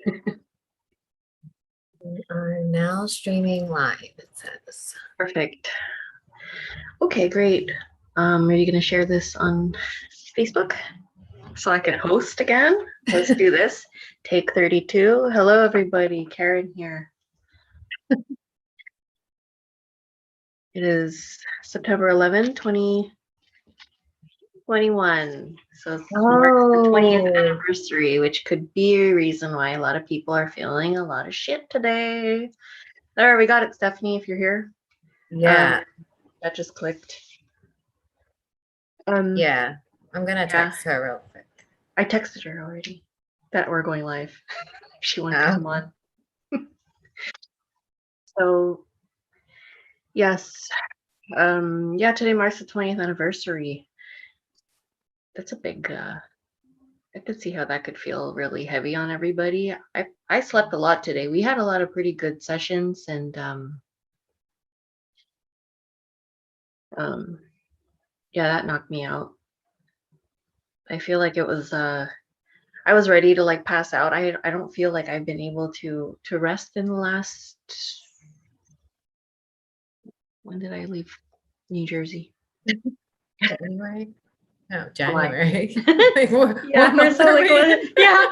We are now streaming live, it says. Perfect. Okay, great. Are you going to share this on Facebook so I can host again? Let's do this. Take 32. Hello, everybody. Karen here. It is September 11, 2021. So it's marks the 20th anniversary, which could be a reason why a lot of people are feeling a lot of shit today. There, we got it, Stephanie, if you're here. Yeah. That just clicked. Yeah, I'm gonna text her real quick. I texted her already that we're going live. She wanted to come on. So yes, yeah, today marks the 20th anniversary. That's a big I could see how that could feel really heavy on everybody. I slept a lot today. We had a lot of pretty good sessions, and yeah, that knocked me out. I feel like it was I was ready to like pass out. I don't feel like I've been able to rest in the last, when did I leave New Jersey? January? No, January. Yeah, we're so like, yeah.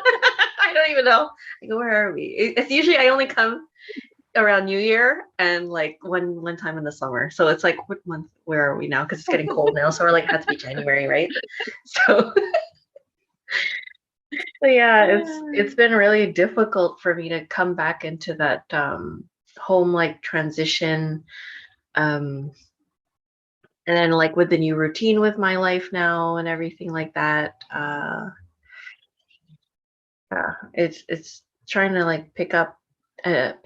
I don't even know. I go, where are we? It's usually I only come around New Year and like one time in the summer. So it's like, what month? Where are we now? Because it's getting cold now, so we're like, has to be January, right? So, so yeah, it's been really difficult for me to come back into that home like transition. And then like with the new routine with my life now and everything like that, yeah, it's trying to like pick up the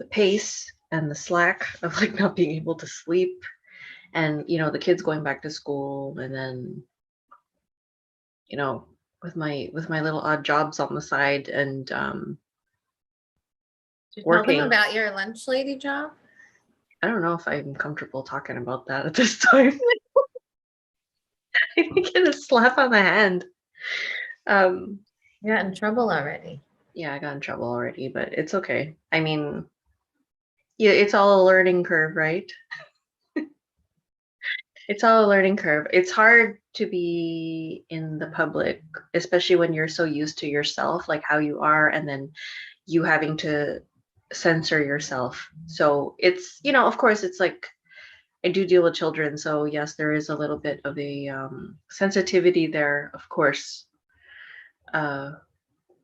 pace and the slack of like not being able to sleep, and you know the kids going back to school, and then you know with my little odd jobs on the side, and working. Tell them about your lunch lady job. I don't know if I'm comfortable talking about that at this time. I think get a slap on the hand. You got in trouble already. Yeah, I got in trouble already, but it's okay. I mean, yeah, it's all a learning curve, right? It's all a learning curve. It's hard to be in the public, especially when you're so used to yourself, like how you are, and then you having to censor yourself. So it's, you know, of course, it's like I do deal with children. So yes, there is a little bit of a sensitivity there, of course,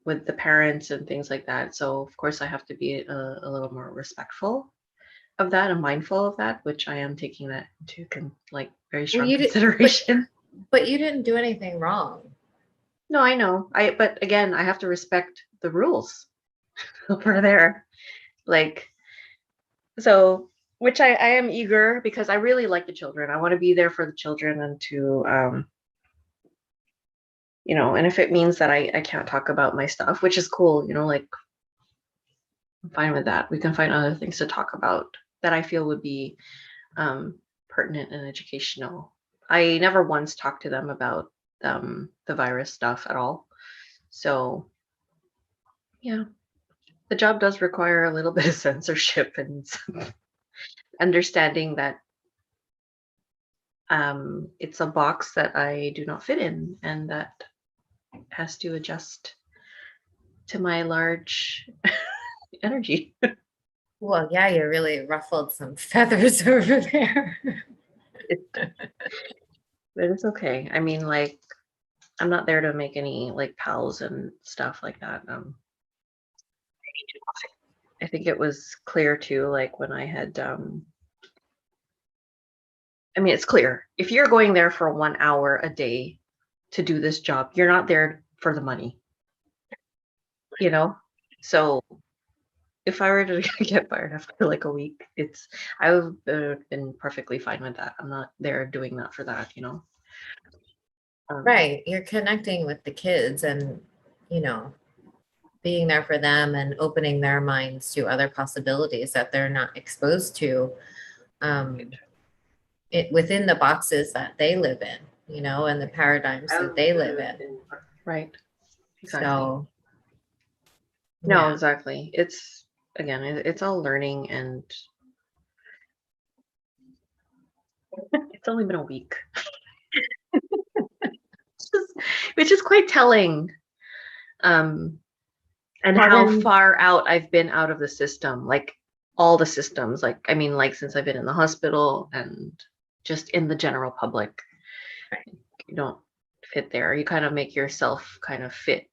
with the parents and things like that. So of course, I have to be a little more respectful of that and mindful of that, which I am taking that into like very strong consideration. But you didn't do anything wrong. No, I know. But again, I have to respect the rules over there. Like, so, which I am eager, because I really like the children. I want to be there for the children, and to you know, and if it means that I can't talk about my stuff, which is cool, you know, like I'm fine with that. We can find other things to talk about that I feel would be pertinent and educational. I never once talked to them about the virus stuff at all. So yeah, the job does require a little bit of censorship and understanding that it's a box that I do not fit in, and that has to adjust to my large energy. Well, yeah, you really ruffled some feathers over there. But it's okay. I mean, like, I'm not there to make any like pals and stuff like that. I think it was clear too, like when I had I mean, it's clear. If you're going there for 1 hour a day to do this job, you're not there for the money. You know? So if I were to get fired after like a week, I would have been perfectly fine with that. I'm not there doing that for that, you know? Right. You're connecting with the kids and, you know, being there for them and opening their minds to other possibilities that they're not exposed to within the boxes that they live in, you know, and the paradigms that they live in. Right. Exactly. So No, Yeah. exactly. It's again, it's all learning, and it's only been a week, which is quite telling. Um, and how Kevin, far out I've been out of the system, like all the systems. Like, I mean, like since I've been in the hospital and just in the general public, you don't fit there. You kind of make yourself kind of fit.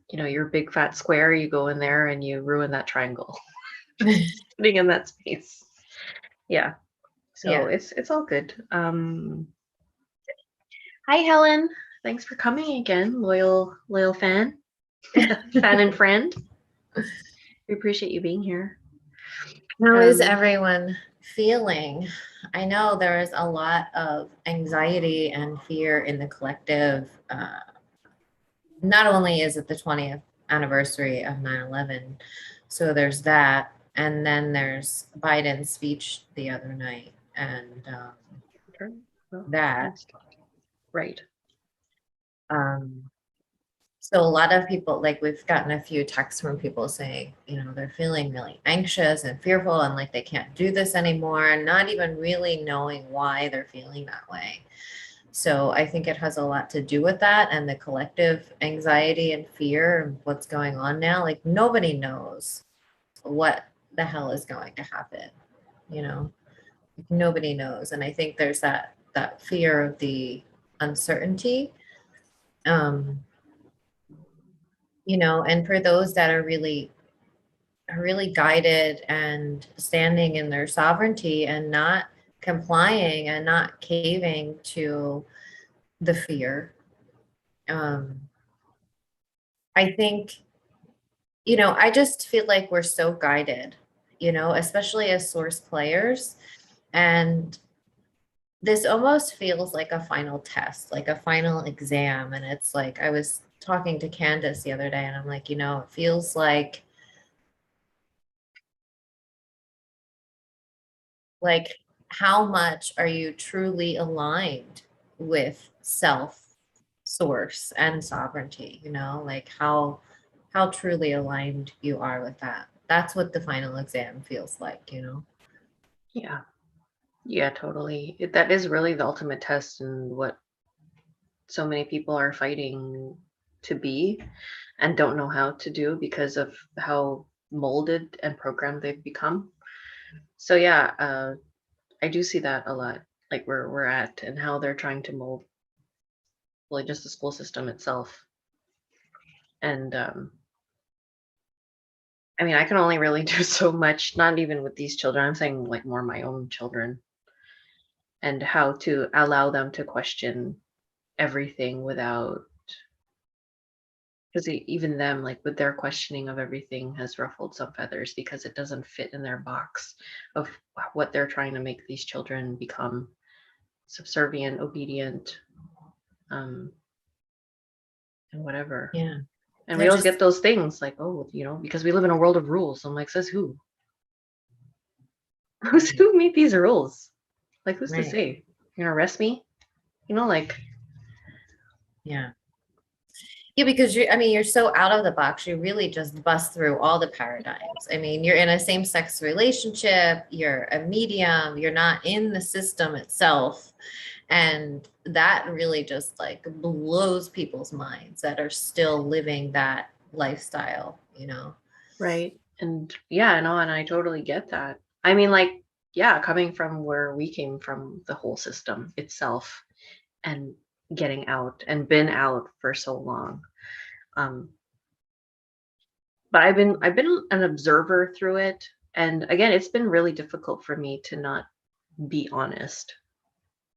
You know, you're a big fat square, you go in there and you ruin that triangle. Being in that space. Yeah. So yeah. it's all good. Hi Helen. Thanks for coming again, loyal fan. Fan and friend. We appreciate you being here. How is everyone feeling? I know there is a lot of anxiety and fear in the collective. Not only is it the 20th anniversary of 9/11, so there's that. And then there's Biden's speech the other night. And that. Right. So a lot of people, like we've gotten a few texts from people saying, you know, they're feeling really anxious and fearful and like they can't do this anymore, and not even really knowing why they're feeling that way. So I think it has a lot to do with that and the collective anxiety and fear and what's going on now. Like nobody knows what the hell is going to happen, you know, like, nobody knows. And I think there's that fear of the uncertainty. You know, and for those that are really guided and standing in their sovereignty and not complying and not caving to the fear, I think, you know, I just feel like we're so guided, you know, especially as source players. And this almost feels like a final test, like a final exam. And it's like, I was talking to Candace the other day and I'm like, you know, it feels like how much are you truly aligned with self, source, and sovereignty, you know, like how truly aligned you are with that. That's what the final exam feels like, you know. Yeah, totally. That is really the ultimate test, and what so many people are fighting to be and don't know how to do because of how molded and programmed they've become. So yeah, I do see that a lot, like where we're at and how they're trying to mold, like just the school system itself. And I mean, I can only really do so much, not even with these children. I'm saying like more my own children, and how to allow them to question everything without, because even them, like with their questioning of everything, has ruffled some feathers because it doesn't fit in their box of what they're trying to make these children become: subservient, obedient, and whatever. Yeah. And we They're always just get those things like, oh, you know, because we live in a world of rules. I'm like, says who? Who made these rules? Like, who's to right. say? You're gonna arrest me? You know, like, Yeah. Yeah, because I mean, you're so out of the box. You really just bust through all the paradigms. I mean, you're in a same-sex relationship, you're a medium, you're not in the system itself. And that really just like blows people's minds that are still living that lifestyle, you know? right. And yeah, no, and I totally get that. I mean, like, yeah, coming from where we came from, the whole system itself, and getting out and been out for so long. Um, but I've been an observer through it. And again, it's been really difficult for me to not be honest.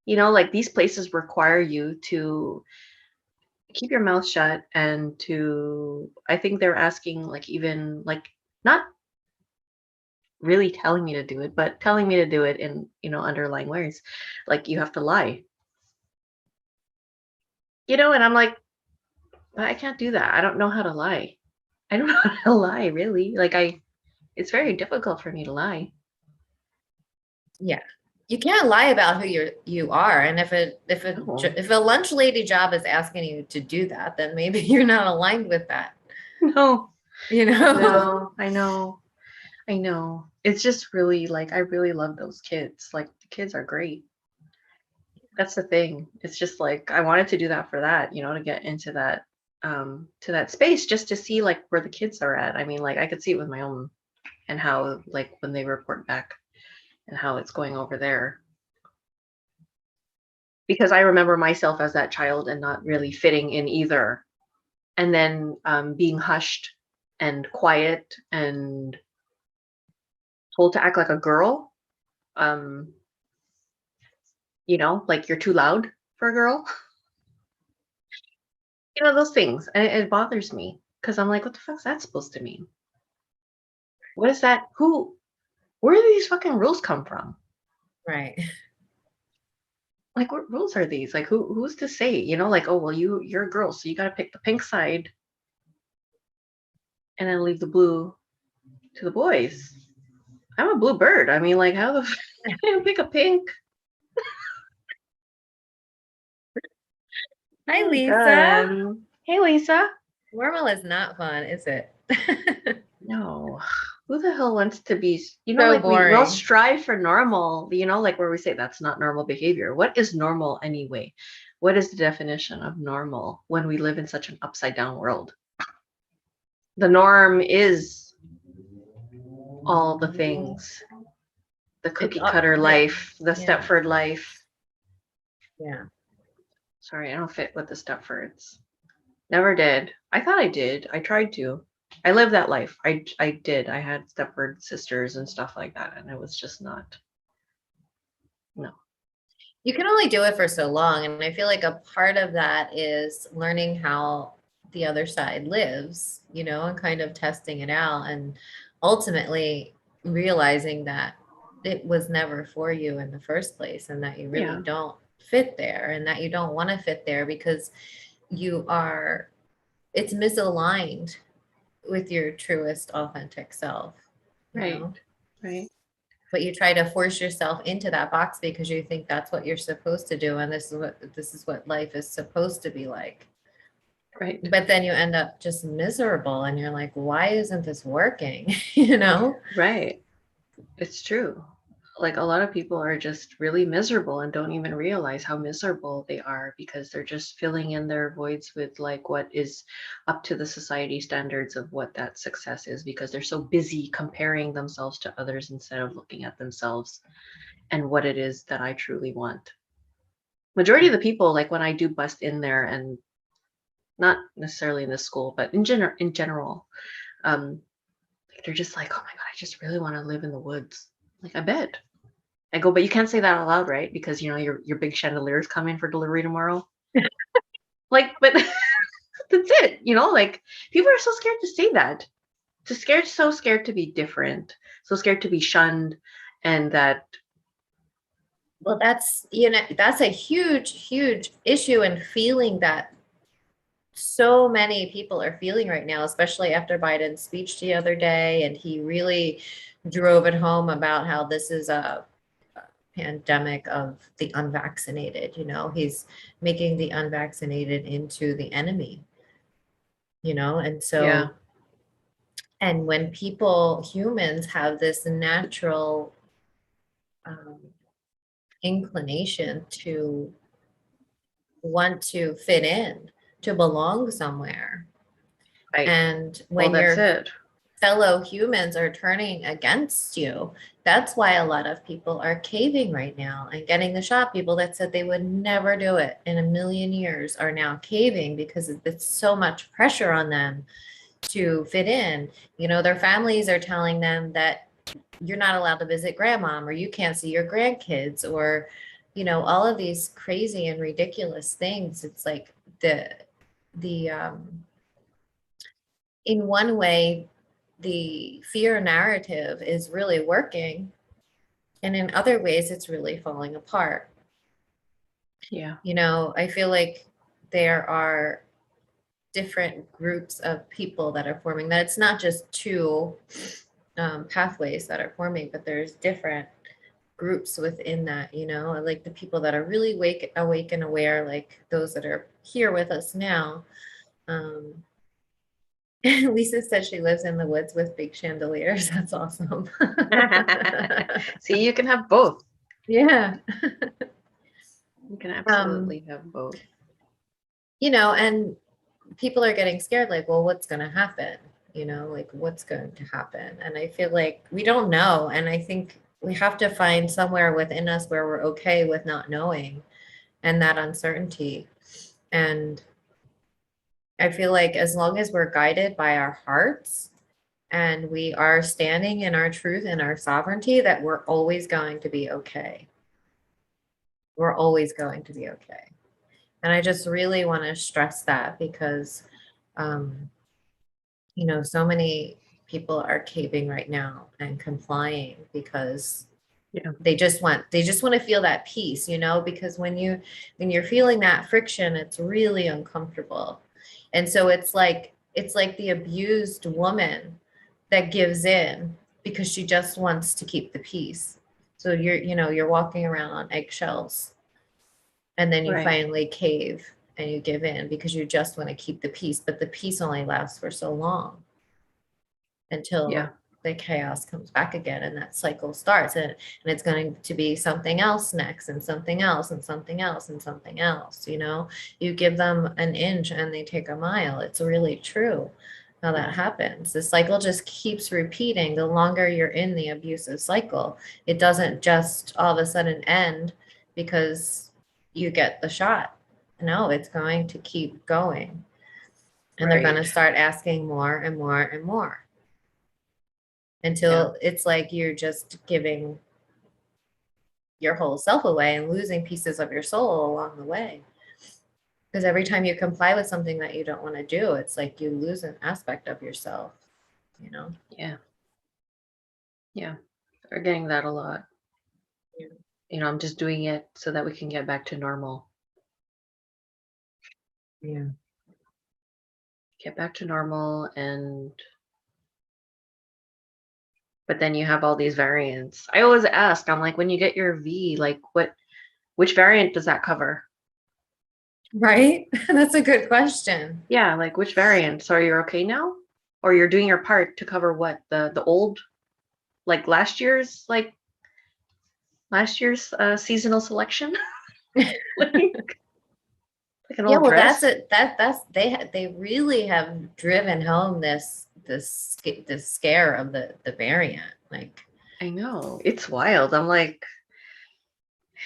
You know, like these places require you to keep your mouth shut, and to, I think they're asking, like, even like, not really telling me to do it, but telling me to do it in, you know, underlying ways. Like, you have to lie. You know, and I'm like, but I can't do that. I don't know how to lie. I don't know how to lie, really. Like, it's very difficult for me to lie. Yeah. You can't lie about who you are. And No. if a lunch lady job is asking you to do that, then maybe you're not aligned with that. No. you know? No, I know. I know. It's just really like I really love those kids. Like the kids are great. That's the thing. It's just like I wanted to do that for that, to get into that to that space just to see like where the kids are at. I mean, like I could see it with my own and how like when they report back and how it's going over there. Because I remember myself as that child and not really fitting in either. And then being hushed and quiet and told to act like a girl. Um, like you're too loud for a girl. Those things. And it bothers me because I'm like, what the fuck's that supposed to mean? What is that? Where do these fucking rules come from? Right. Like, what rules are these? Like, who's to say? Like, oh well, you're a girl, so you got to pick the pink side, and then leave the blue to the boys. I'm a blue bird. I mean, like, how the pick a pink? Hi, Oh my Lisa. God. Hey, Lisa. Normal is not fun, is it? No. Who the hell wants to be, So like we'll boring. strive for normal, like where we say that's not normal behavior. What is normal anyway? What is the definition of normal when we live in such an upside down world? The norm is all the things, the It's cookie cutter yeah, life, the yeah, Stepford life. yeah. Sorry, I don't fit with the Stepfords. Never did. I thought I did. I tried to. I lived that life. I did. I had Stepford sisters and stuff like that, and it was just not. No. You can only do it for so long. And I feel like a part of that is learning how the other side lives, and kind of testing it out and ultimately realizing that it was never for you in the first place and that you really Yeah. don't fit there and that you don't want to fit there because it's misaligned with your truest authentic self, Right. Right. but you try to force yourself into that box because you think that's what you're supposed to do and this is what life is supposed to be like, Right. but then you end up just miserable and you're like, why isn't this working? you know Right. It's true. Like a lot of people are just really miserable and don't even realize how miserable they are because they're just filling in their voids with like what is up to the society standards of what that success is because they're so busy comparing themselves to others instead of looking at themselves and what it is that I truly want. Majority of the people, like when I do bust in there and not necessarily in this school, but in general, um, they're just like, oh my God, I just really want to live in the woods. Like, I bet. I go, but you can't say that out loud, right? Because your big chandeliers come in for delivery tomorrow. Like, but that's it. Like people are so scared to say that. So scared to be different, so scared to be shunned, and that. well, that's a huge issue and feeling that so many people are feeling right now, especially after Biden's speech the other day, and he really drove it home about how this is a pandemic of the unvaccinated. He's making the unvaccinated into the enemy, and Yeah, so, and when humans have this natural um, inclination to want to fit in, to belong somewhere. right. And Well, when that's your it. fellow humans are turning against you, that's why a lot of people are caving right now and getting the shot. People that said they would never do it in a million years are now caving because it's so much pressure on them to fit in. Their families are telling them that you're not allowed to visit grandmom or you can't see your grandkids or all of these crazy and ridiculous things. It's like the in one way the fear narrative is really working, and in other ways it's really falling apart. Yeah, I feel like there are different groups of people that are forming, that it's not just two pathways that are forming, but there's different groups within that, like the people that are really awake and aware, like those that are here with us now, um, Lisa said she lives in the woods with big chandeliers. That's awesome. See, you can have both. Yeah. You can absolutely have both. You know, and people are getting scared, like, well, what's going to happen? You know, like, what's going to happen? And I feel like we don't know. And I think we have to find somewhere within us where we're okay with not knowing and that uncertainty. And I feel like as long as we're guided by our hearts and we are standing in our truth and our sovereignty, that we're always going to be okay. We're always going to be okay. And I just really want to stress that because, you know, so many people are caving right now and complying because they just want to feel that peace, you know, because when you're feeling that friction, it's really uncomfortable. And so it's like the abused woman that gives in because she just wants to keep the peace. So you're walking around on eggshells and then you finally cave and you give in because you just want to keep the peace, but the peace only lasts for so long until the chaos comes back again and that cycle starts, and it's going to be something else next and something else and something else and something else. You know, you give them an inch and they take a mile. It's really true how that happens. The cycle just keeps repeating. The longer you're in the abusive cycle, it doesn't just all of a sudden end because you get the shot. No, it's going to keep going, and they're going to start asking more and more and more until it's like you're just giving your whole self away and losing pieces of your soul along the way. Because every time you comply with something that you don't want to do, it's like you lose an aspect of yourself, you know? Yeah. Yeah. We're getting that a lot. Yeah. You know, I'm just doing it so that we can get back to normal. Yeah. Get back to normal, but then you have all these variants. I always ask, I'm like, when you get your V, like which variant does that cover? Right? That's a good question. Yeah, like which variant? So are you okay now? Or you're doing your part to cover what? The old, like last year's seasonal selection? Like an Yeah, old well, dress? that's it. They really have driven home this scare of the variant. Like, I know. It's wild. I'm like,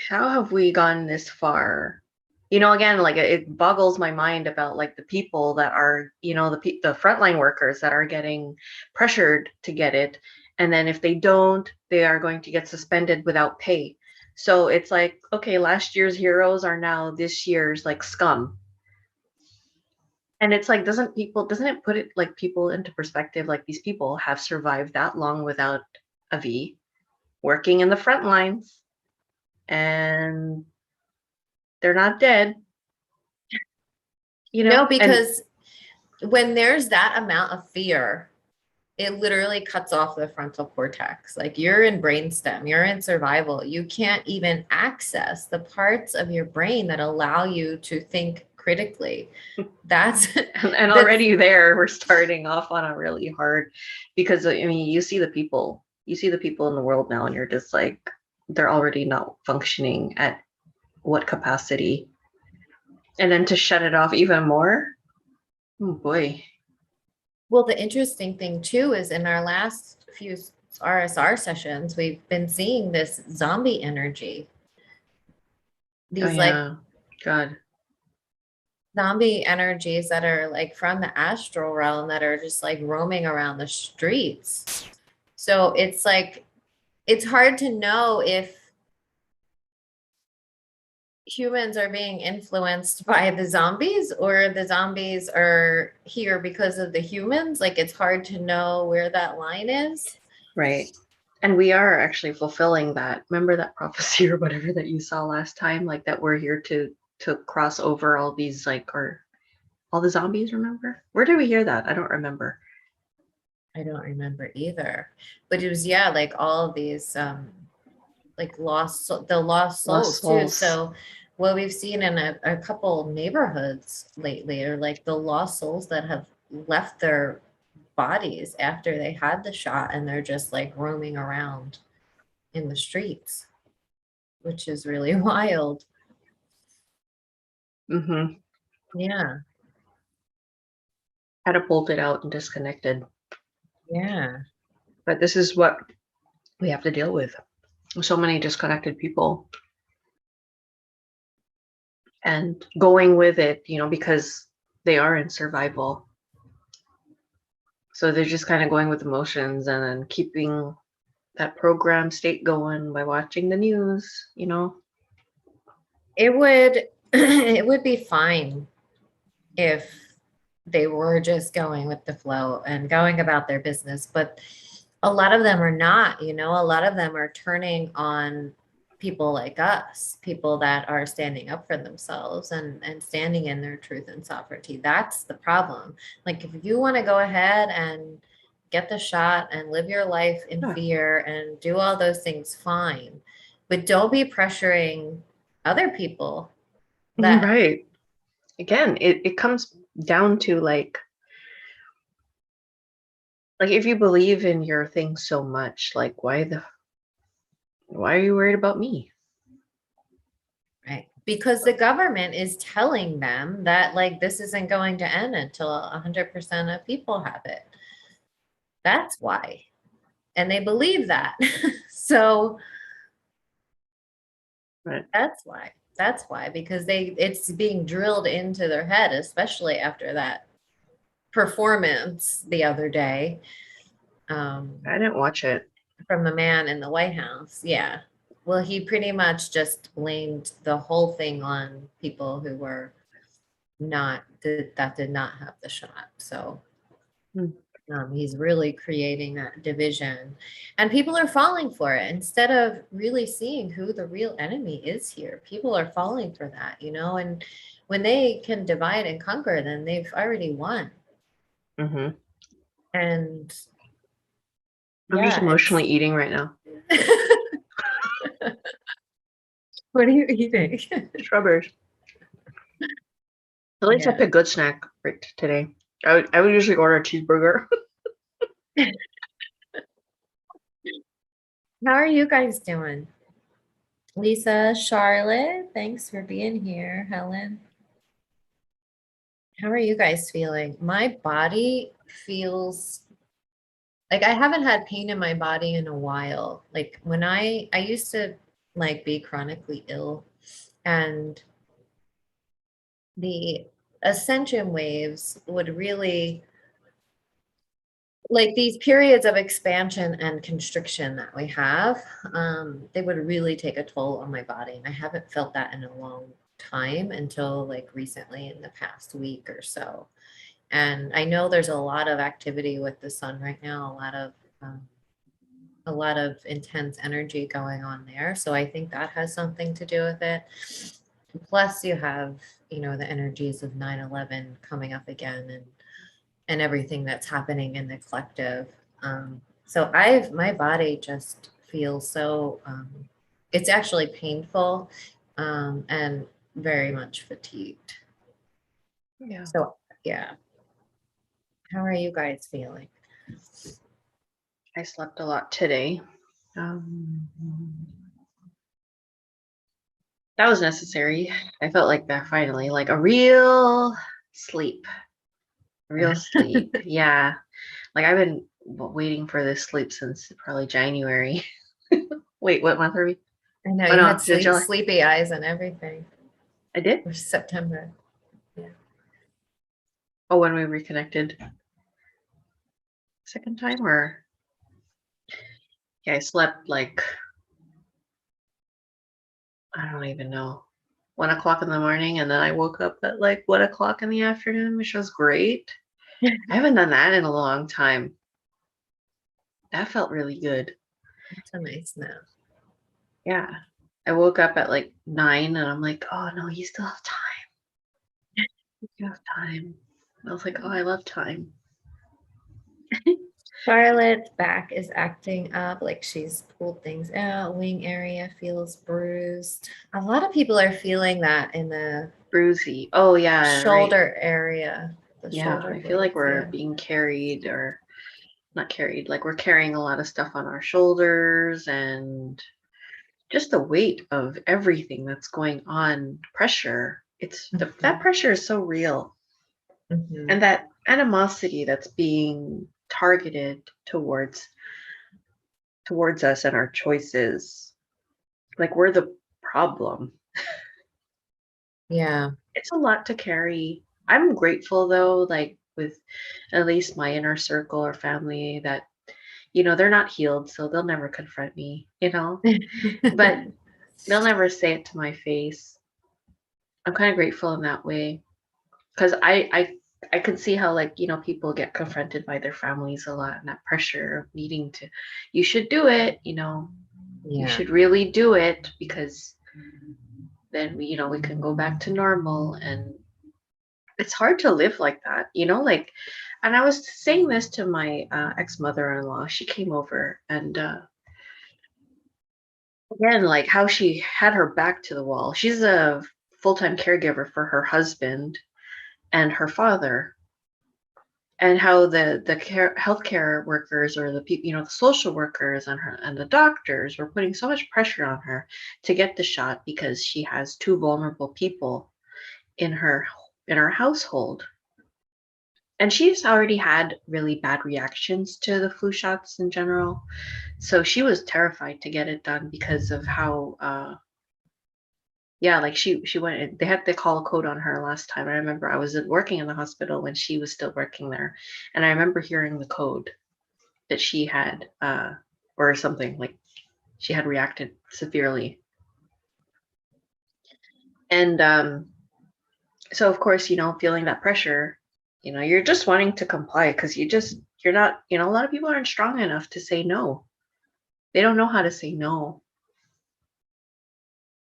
how have we gone this far? You know, again, like it boggles my mind about like the people that are, you know, the frontline workers that are getting pressured to get it, and then if they don't, they are going to get suspended without pay. So it's like, okay, last year's heroes are now this year's like scum. And it's like, doesn't it put it like people into perspective? Like these people have survived that long without a V, working in the front lines, and they're not dead, you know? no, because when there's that amount of fear, it literally cuts off the frontal cortex. Like you're in brainstem, you're in survival. You can't even access the parts of your brain that allow you to think critically. That's and already there, we're starting off on a really hard, because I mean, you see the people in the world now, and you're just like, they're already not functioning at what capacity, and then to shut it off even more. Oh boy. Well, the interesting thing too is in our last few RSR sessions, we've been seeing this zombie energy. These like God, zombie energies that are like from the astral realm that are just like roaming around the streets. So it's like, it's hard to know if humans are being influenced by the zombies or the zombies are here because of the humans. Like it's hard to know where that line is. right. And we are actually fulfilling that. Remember that prophecy or whatever that you saw last time, like that we're here to cross over all these, like, or all the zombies, remember? Where did we hear that? I don't remember. I don't remember either, but it was, yeah, like all of these like lost souls too. So what we've seen in a couple neighborhoods lately are like the lost souls that have left their bodies after they had the shot, and they're just like roaming around in the streets, which is really wild. Mm-hmm. Yeah. Catapulted out and disconnected. Yeah. But this is what we have to deal with. So many disconnected people. And going with it, you know, because they are in survival. So they're just kind of going with emotions and then keeping that program state going by watching the news, you know. It would it would be fine if they were just going with the flow and going about their business, but a lot of them are not, you know, a lot of them are turning on people like us, people that are standing up for themselves and standing in their truth and sovereignty. That's the problem. Like, if you want to go ahead and get the shot and live your life in Yeah. fear and do all those things, fine, but don't be pressuring other people that Right. Again, it comes down to like if you believe in your thing so much, like why are you worried about me? right, because the government is telling them that like this isn't going to end until 100% of people have it. That's why. And they believe that. So Right. that's why. That's why, because it's being drilled into their head, especially after that performance the other day. I didn't watch it. From the man in the White House. Yeah. Well, he pretty much just blamed the whole thing on people who were that did not have the shot. So Hmm. he's really creating that division, and people are falling for it instead of really seeing who the real enemy is here. People are falling for that, you know, and when they can divide and conquer, then they've already won. Mm-hmm. And I'm just yeah, emotionally eating right now. what are you eating? Strawberries. At least I Yeah. picked good snack right today. I would usually order a cheeseburger. How are you guys doing? Lisa, Charlotte, thanks for being here. Helen, how are you guys feeling? My body feels like I haven't had pain in my body in a while. Like when I used to like be chronically ill, and the ascension waves would really, like these periods of expansion and constriction that we have, they would really take a toll on my body. And I haven't felt that in a long time until like recently in the past week or so. And I know there's a lot of activity with the sun right now, a lot of intense energy going on there. So I think that has something to do with it. Plus you have, you know, the energies of 9/11 coming up again, and everything that's happening in the collective. So my body just feels so, it's actually painful, and very much fatigued. Yeah. So yeah. How are you guys feeling? I slept a lot today. That was necessary. I felt like that finally, like a real sleep. Real sleep. Yeah. Like I've been waiting for this sleep since probably January. Wait, what month are we? I know Oh you no, had July. sleepy eyes and everything. I did? For September. Oh, when we reconnected. Second time or? Yeah, I slept like, I don't even know, 1 o'clock in the morning, and then I woke up at like 1 o'clock in the afternoon, which was great. I haven't done that in a long time. That felt really good. That's a nice nap. Yeah. I woke up at like 9 and I'm like, oh no, you still have time. You have time. I was like, oh, I love time. Charlotte's back is acting up like she's pulled things out. Wing area feels bruised. A lot of people are feeling that in the Bruisey. Oh yeah, right. shoulder area. The Yeah, shoulder I feel like blades, we're yeah. being carried or not carried, like we're carrying a lot of stuff on our shoulders, and just the weight of everything that's going on, pressure. It's that pressure is so real. And that animosity that's being targeted towards us and our choices, like we're the problem. Yeah. It's a lot to carry. I'm grateful though, like with at least my inner circle or family, that they're not healed, so they'll never confront me, but they'll never say it to my face. I'm kind of grateful in that way, because I can see how, like, people get confronted by their families a lot, and that pressure of needing to, you should do it, you should really do it, because then we can go back to normal. And it's hard to live like that, like, and I was saying this to my ex-mother-in-law. She came over, and again, like how she had her back to the wall. She's a full-time caregiver for her husband and her father, and how the healthcare workers, or the people, the social workers and her and the doctors were putting so much pressure on her to get the shot, because she has two vulnerable people in her household. And she's already had really bad reactions to the flu shots in general. So she was terrified to get it done, because of how like she went they had to call a code on her last time. I remember I was working in the hospital when she was still working there, and I remember hearing the code that she had or something, like she had reacted severely. And so of course, feeling that pressure, you're just wanting to comply, because you're not, a lot of people aren't strong enough to say no. They don't know how to say no.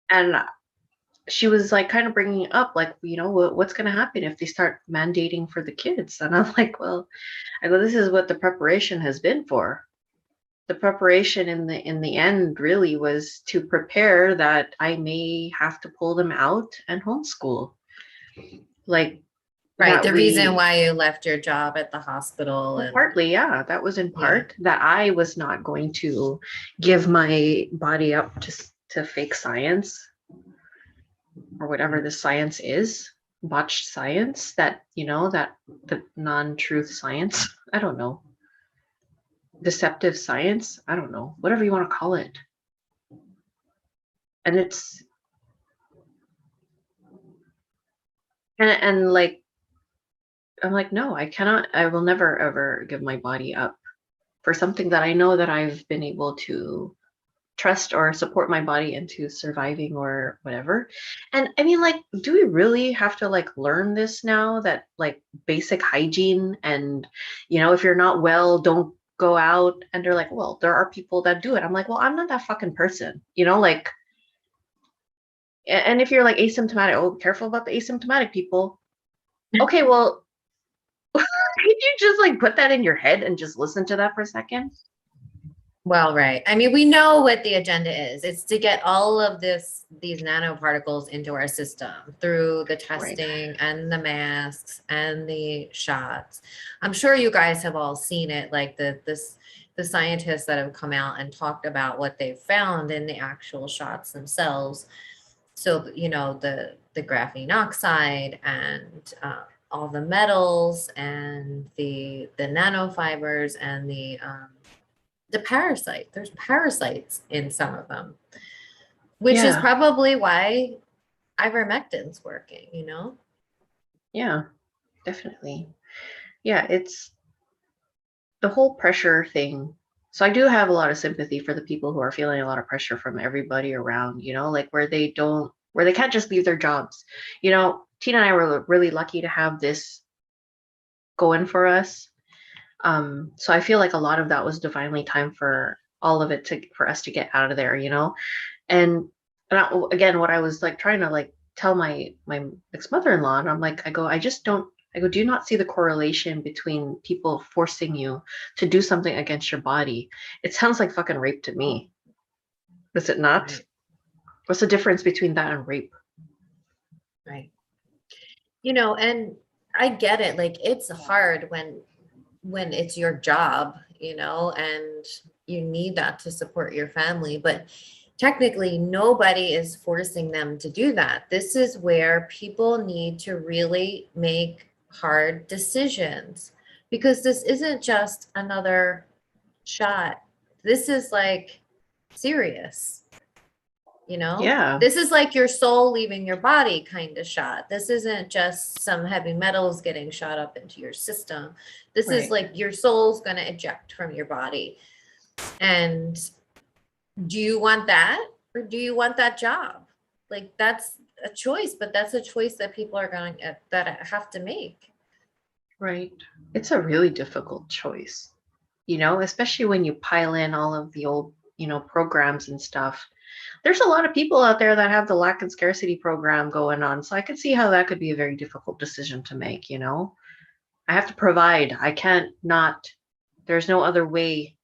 And she was like kind of bringing up, like, what's going to happen if they start mandating for the kids? And I'm like, well, I go, this is what the preparation has been for. The preparation in the end really was to prepare that I may have to pull them out and homeschool. Like, right. The reason why you left your job at the hospital. Well, partly, yeah, that was in part that I was not going to give my body up to fake science, or whatever the science is, botched science, that that the non-truth science, I don't know, deceptive science, I don't know, whatever you want to call it. And it's and like, I'm like, no, I will never ever give my body up for something that I know that I've been able to trust or support my body into surviving, or whatever. And I mean, like, do we really have to like learn this now, that like basic hygiene, and if you're not well, don't go out? And they're like, well, there are people that do it. I'm like, well, I'm not that fucking person, like, and if you're like asymptomatic, oh, careful about the asymptomatic people. Okay, well, could you just like put that in your head and just listen to that for a second? Well, right. I mean, we know what the agenda is. It's to get all of these nanoparticles into our system through the testing and the masks and the shots. I'm sure you guys have all seen it, like the scientists that have come out and talked about what they've found in the actual shots themselves. So, the graphene oxide, and all the metals, and the nanofibers, and the parasite. There's parasites in some of them, which is probably why ivermectin's working, Yeah, definitely. Yeah, it's the whole pressure thing. So I do have a lot of sympathy for the people who are feeling a lot of pressure from everybody around, like where they can't just leave their jobs. Tina and I were really lucky to have this going for us. So I feel like a lot of that was divinely timed for all of it for us to get out of there, and again, what I was like trying to like tell my ex-mother-in-law, and I'm like, do you not see the correlation between people forcing you to do something against your body? It sounds like fucking rape to me. Is it not? Right. What's the difference between that and rape? Right. And I get it. Like, it's hard when it's your job, you know, and you need that to support your family. But technically, nobody is forcing them to do that. This is where people need to really make hard decisions, because this isn't just another shot. This is like serious. You know, Yeah. this is like your soul leaving your body kind of shot. This isn't just some heavy metals getting shot up into your system. This is Right. like your soul's going to eject from your body. And do you want that, or do you want that job? Like, that's a choice, but that's a choice that people are going that have to make. Right. It's a really difficult choice, you know, especially when you pile in all of the old, you know, programs and stuff. There's a lot of people out there that have the lack and scarcity program going on. So I could see how that could be a very difficult decision to make, you know. I have to provide. I can't not, there's no other way.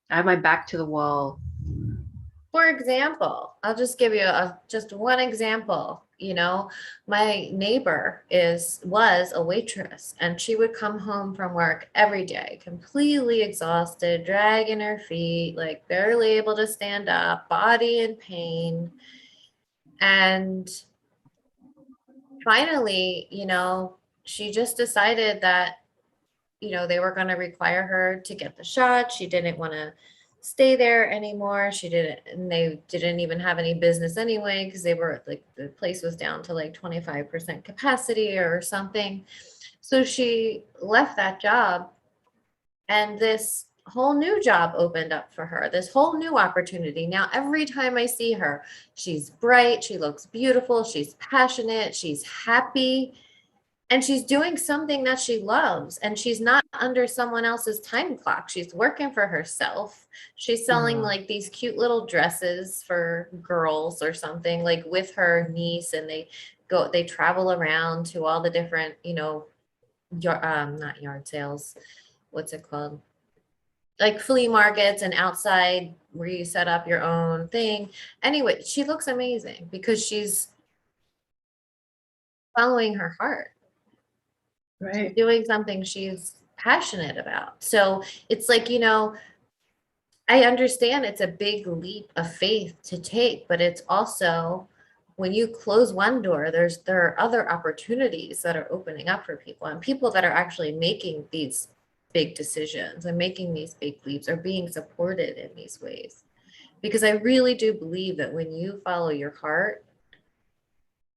I have my back to the wall. For example, I'll just give you just one example. You know, my neighbor was a waitress, and she would come home from work every day, completely exhausted, dragging her feet, like barely able to stand up, body in pain. And finally, you know, she just decided that, you know, they were going to require her to get the shot. She didn't want to stay there anymore. She didn't, and they didn't even have any business anyway, because they were like, the place was down to like 25% capacity or something. So she left that job, and this whole new job opened up for her, this whole new opportunity. Now, every time I see her, she's bright, she looks beautiful, she's passionate, she's happy, and she's doing something that she loves, and she's not under someone else's time clock. She's working for herself. She's selling like these cute little dresses for girls or something, like with her niece, and they travel around to all the different, you know, not yard sales. What's it called? Like flea markets and outside where you set up your own thing. Anyway, she looks amazing because she's following her heart. Right. Doing something she's passionate about. So it's like, you know, I understand it's a big leap of faith to take, but it's also, when you close one door, there are other opportunities that are opening up for people, and people that are actually making these big decisions and making these big leaps are being supported in these ways. Because I really do believe that when you follow your heart,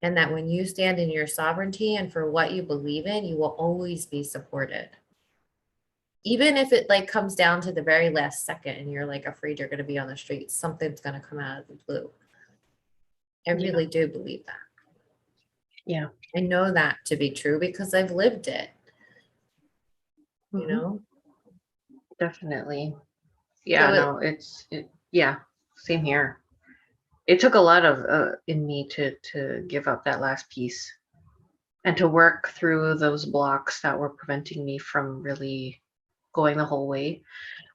and that when you stand in your sovereignty and for what you believe in, you will always be supported. Even if it like comes down to the very last second and you're like afraid you're going to be on the street, something's going to come out of the blue. I really do believe that. Yeah. I know that to be true because I've lived it. You know? Definitely. Yeah, So no, yeah, same here. It took a lot of in me to give up that last piece and to work through those blocks that were preventing me from really going the whole way.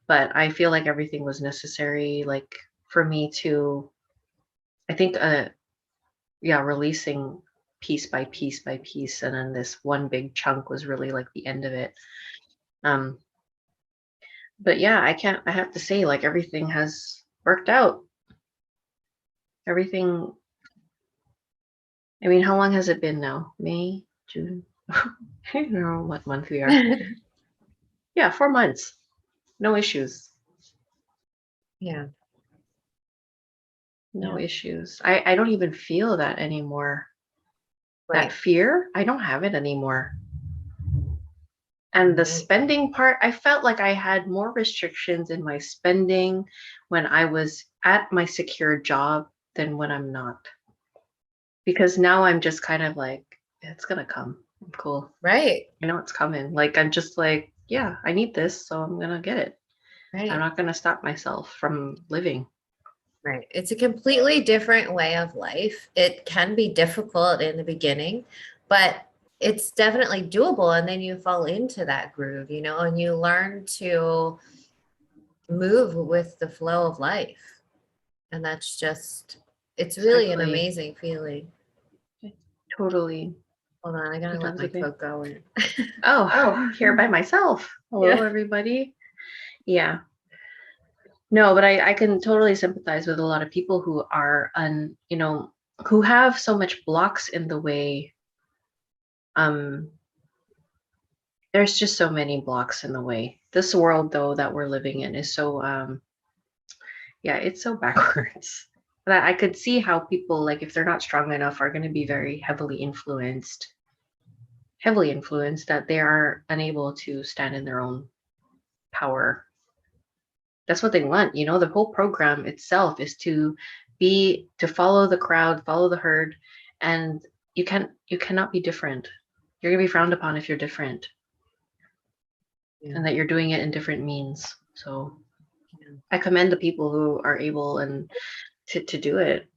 But I feel like everything was necessary, like for me to, I think, yeah, releasing piece by piece by piece, and then this one big chunk was really like the end of it. But yeah, I have to say, like, everything has worked out. Everything, I mean, how long has it been now? May, June? I don't know what month we are. Yeah, 4 months. No issues. yeah. No Yeah. issues. I don't even feel that anymore. That Right. fear, I don't have it anymore. And the Right. spending part, I felt like I had more restrictions in my spending when I was at my secure job than when I'm not. Because now I'm just kind of like, it's gonna come. I'm cool. Right. I know it's coming. Like, I'm just like, yeah, I need this, so I'm gonna get it. I'm Right. not gonna stop myself from living. Right. It's a completely different way of life. It can be difficult in the beginning, but it's definitely doable. And then you fall into that groove, you know, and you learn to move with the flow of life. And that's just, it's really an Exactly. amazing feeling. Totally. Hold on, I gotta let my coat go in. Oh, here by myself. Hello, Yeah. everybody. Yeah. No, but I can totally sympathize with a lot of people who are you know, who have so much blocks in the way. There's just so many blocks in the way. This world though that we're living in is so yeah, it's so backwards. But I could see how people, like, if they're not strong enough, are going to be very heavily influenced, that they are unable to stand in their own power. That's what they want, you know. The whole program itself is to follow the crowd, follow the herd, and you cannot be different. You're gonna be frowned upon if you're different, and that you're doing it in different means. So I commend the people who are able and to do it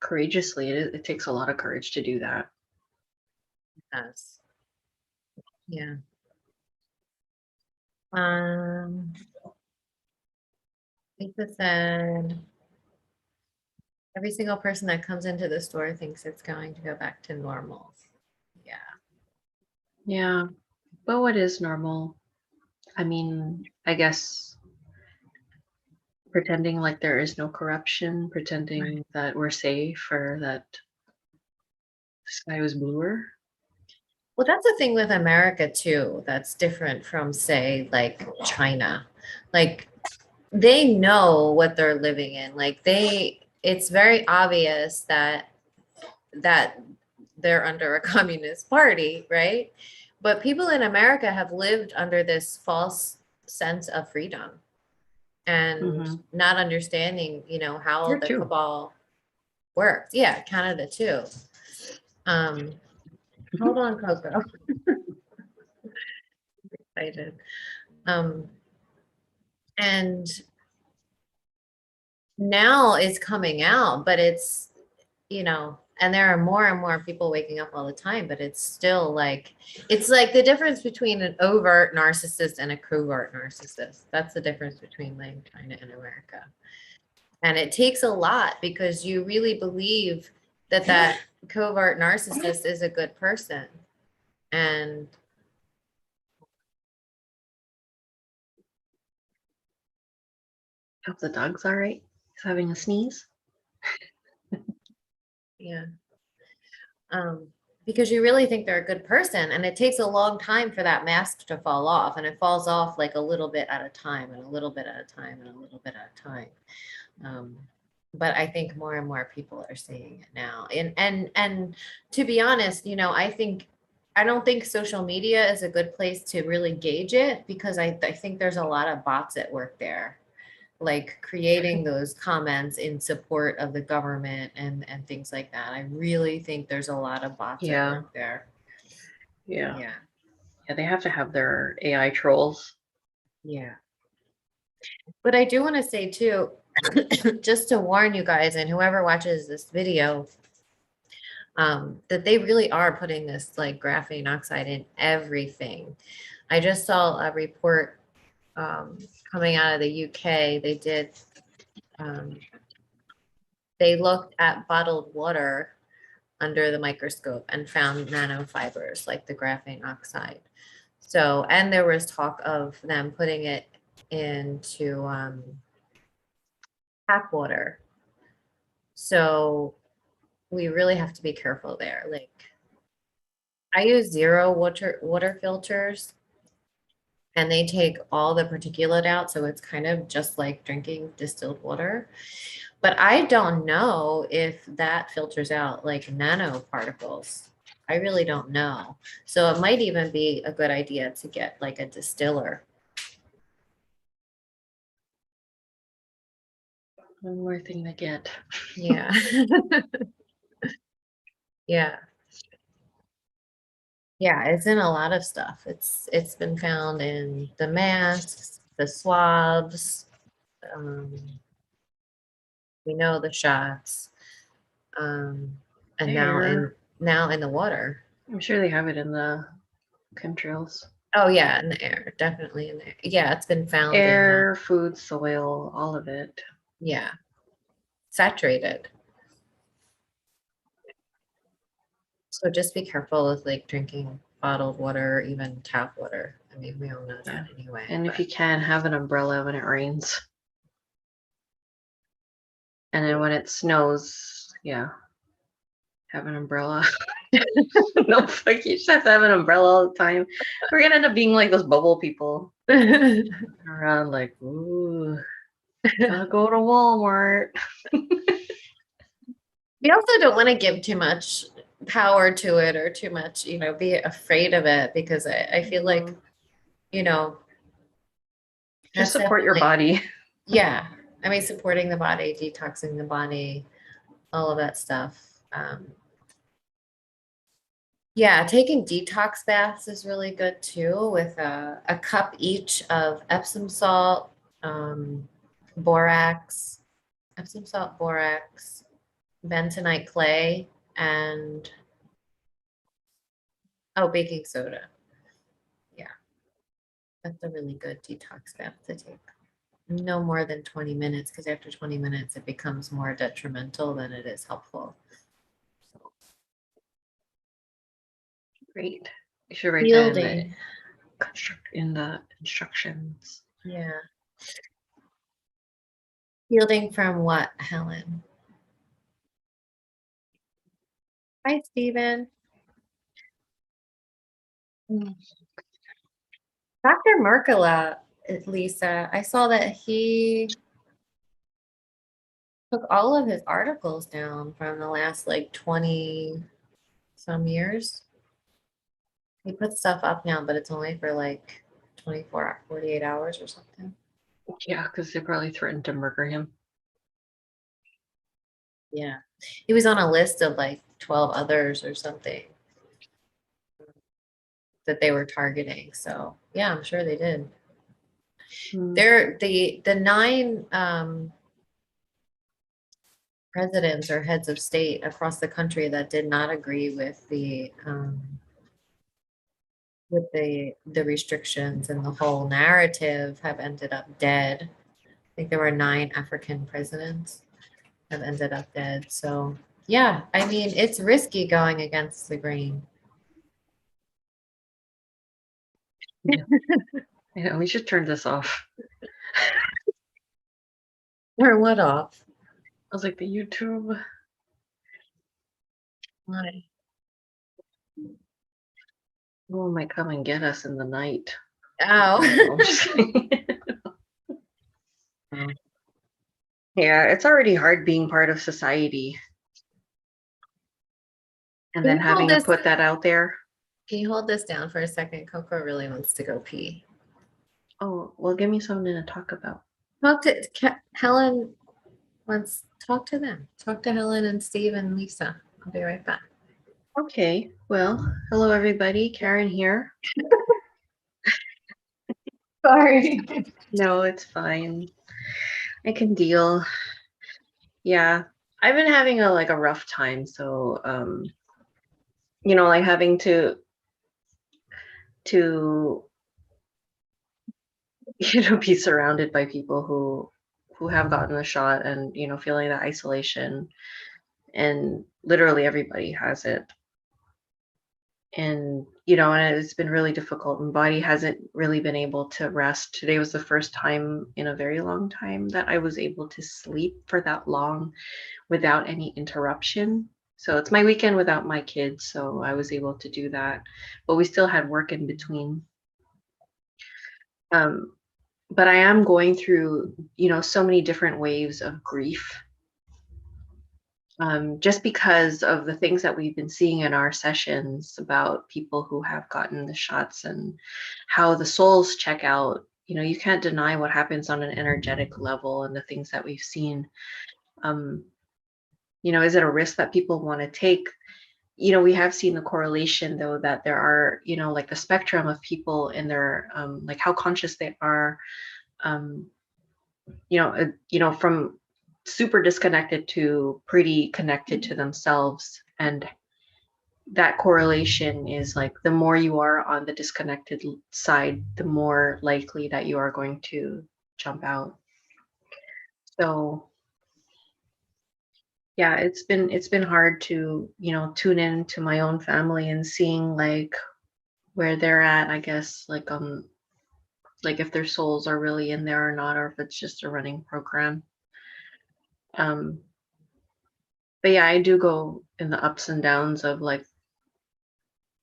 courageously. It takes a lot of courage to do that. Yes. Yeah. Lisa said, every single person that comes into the store thinks it's going to go back to normal. Yeah. Yeah. But what is normal? I mean, I guess pretending like there is no corruption, pretending that we're safe, or that the sky was bluer. Well, that's the thing with America too. That's different from, say, like China. Like they know what they're living in. Like it's very obvious that they're under a communist party, right? But people in America have lived under this false sense of freedom and not understanding, you know, how Here the too. cabal works. Yeah, Canada too. Hold on, Coco. Excited. And now it's coming out, but it's, you know, and there are more and more people waking up all the time, but it's still like, it's like the difference between an overt narcissist and a covert narcissist. That's the difference between like China and America. And it takes a lot because you really believe that that covert narcissist is a good person. And Hope the dog's all right. He's having a sneeze. yeah. Because you really think they're a good person, and it takes a long time for that mask to fall off, and it falls off like a little bit at a time and a little bit at a time and a little bit at a time. But I think more and more people are seeing it now. And to be honest, you know, I don't think social media is a good place to really gauge it because I think there's a lot of bots at work there, like creating those comments in support of the government and things like that. I really think there's a lot of bots at work there. Yeah. Yeah. Yeah, they have to have their AI trolls. Yeah. But I do want to say too, just to warn you guys and whoever watches this video, that they really are putting this like graphene oxide in everything. I just saw a report coming out of the UK. They looked at bottled water under the microscope and found nanofibers like the graphene oxide. So, and there was talk of them putting it into tap water. So we really have to be careful there. Like I use zero water filters and they take all the particulate out. So it's kind of just like drinking distilled water. But I don't know if that filters out like nanoparticles. I really don't know. So it might even be a good idea to get like a distiller. One more thing to get. Yeah. Yeah. Yeah, it's in a lot of stuff. It's been found in the masks, the swabs, we know the shots, and now in the water. I'm sure they have it in the chemtrails. Oh yeah, in the air, definitely in there. Yeah, it's been found Air, food, soil, all of it. Yeah, saturated. So just be careful with like drinking bottled water, or even tap water. I mean, we all know that anyway. And if you can, have an umbrella when it rains. And then when it snows, yeah, have an umbrella. No, fuck, you just have to have an umbrella all the time. We're gonna end up being like those bubble people around, like, ooh, gotta go to Walmart. We also don't want to give too much power to it or too much, be afraid of it, because I feel like, you know, Just that's support your definitely- body. Yeah. I mean, supporting the body, detoxing the body, all of that stuff. Yeah, taking detox baths is really good too, with a cup each of Epsom salt, borax, Epsom salt, borax, bentonite clay, and baking soda. Yeah, that's a really good detox bath to take. No more than 20 minutes, because after 20 minutes it becomes more detrimental than it is helpful. Great. You should write that Yielding. in the instructions. Yeah. Yielding from what, Helen? Hi, Stephen. Dr. Merkala, Lisa, I saw that he took all of his articles down from the last like 20 some years. He puts stuff up now, but it's only for like 24, 48 hours or something. Yeah, because they probably threatened to murder him. Yeah. He was on a list of like 12 others or something that they were targeting. So yeah, I'm sure they did. They're the 9 presidents or heads of state across the country that did not agree with the restrictions and the whole narrative have ended up dead. I think there were 9 African presidents have ended up dead. So yeah, I mean, it's risky going against the grain. Yeah. Yeah, we should turn this off. Or what off? I was like, the YouTube. Why? Someone might come and get us in the night. Oh. No, I'm just kidding. Yeah, it's already hard being part of society. And then having to put that out there. Can you hold this down for a second? Coco really wants to go pee. Oh, well, give me something to talk about. Talk to Helen. Talk to them. Talk to Helen and Steve and Lisa. I'll be right back. Okay, well, hello everybody. Karen here. Sorry. No, it's fine. I can deal. Yeah, I've been having a rough time. So, like having to be surrounded by people who have gotten the shot, and feeling that isolation, and literally everybody has it. And and it's been really difficult. My body hasn't really been able to rest. Today was the first time in a very long time that I was able to sleep for that long without any interruption. So it's my weekend without my kids, so I was able to do that, but we still had work in between. But I am going through so many different waves of grief, just because of the things that we've been seeing in our sessions about people who have gotten the shots and how the souls check out. You can't deny what happens on an energetic level and the things that we've seen. Is it a risk that people want to take? We have seen the correlation, though, that there are, like the spectrum of people in their, like how conscious they are, from super disconnected to pretty connected to themselves. And that correlation is like, the more you are on the disconnected side, the more likely that you are going to jump out. So yeah, it's been hard to, tune in to my own family and seeing like where they're at, I guess, like if their souls are really in there or not, or if it's just a running program. Um, but yeah, I do go in the ups and downs of like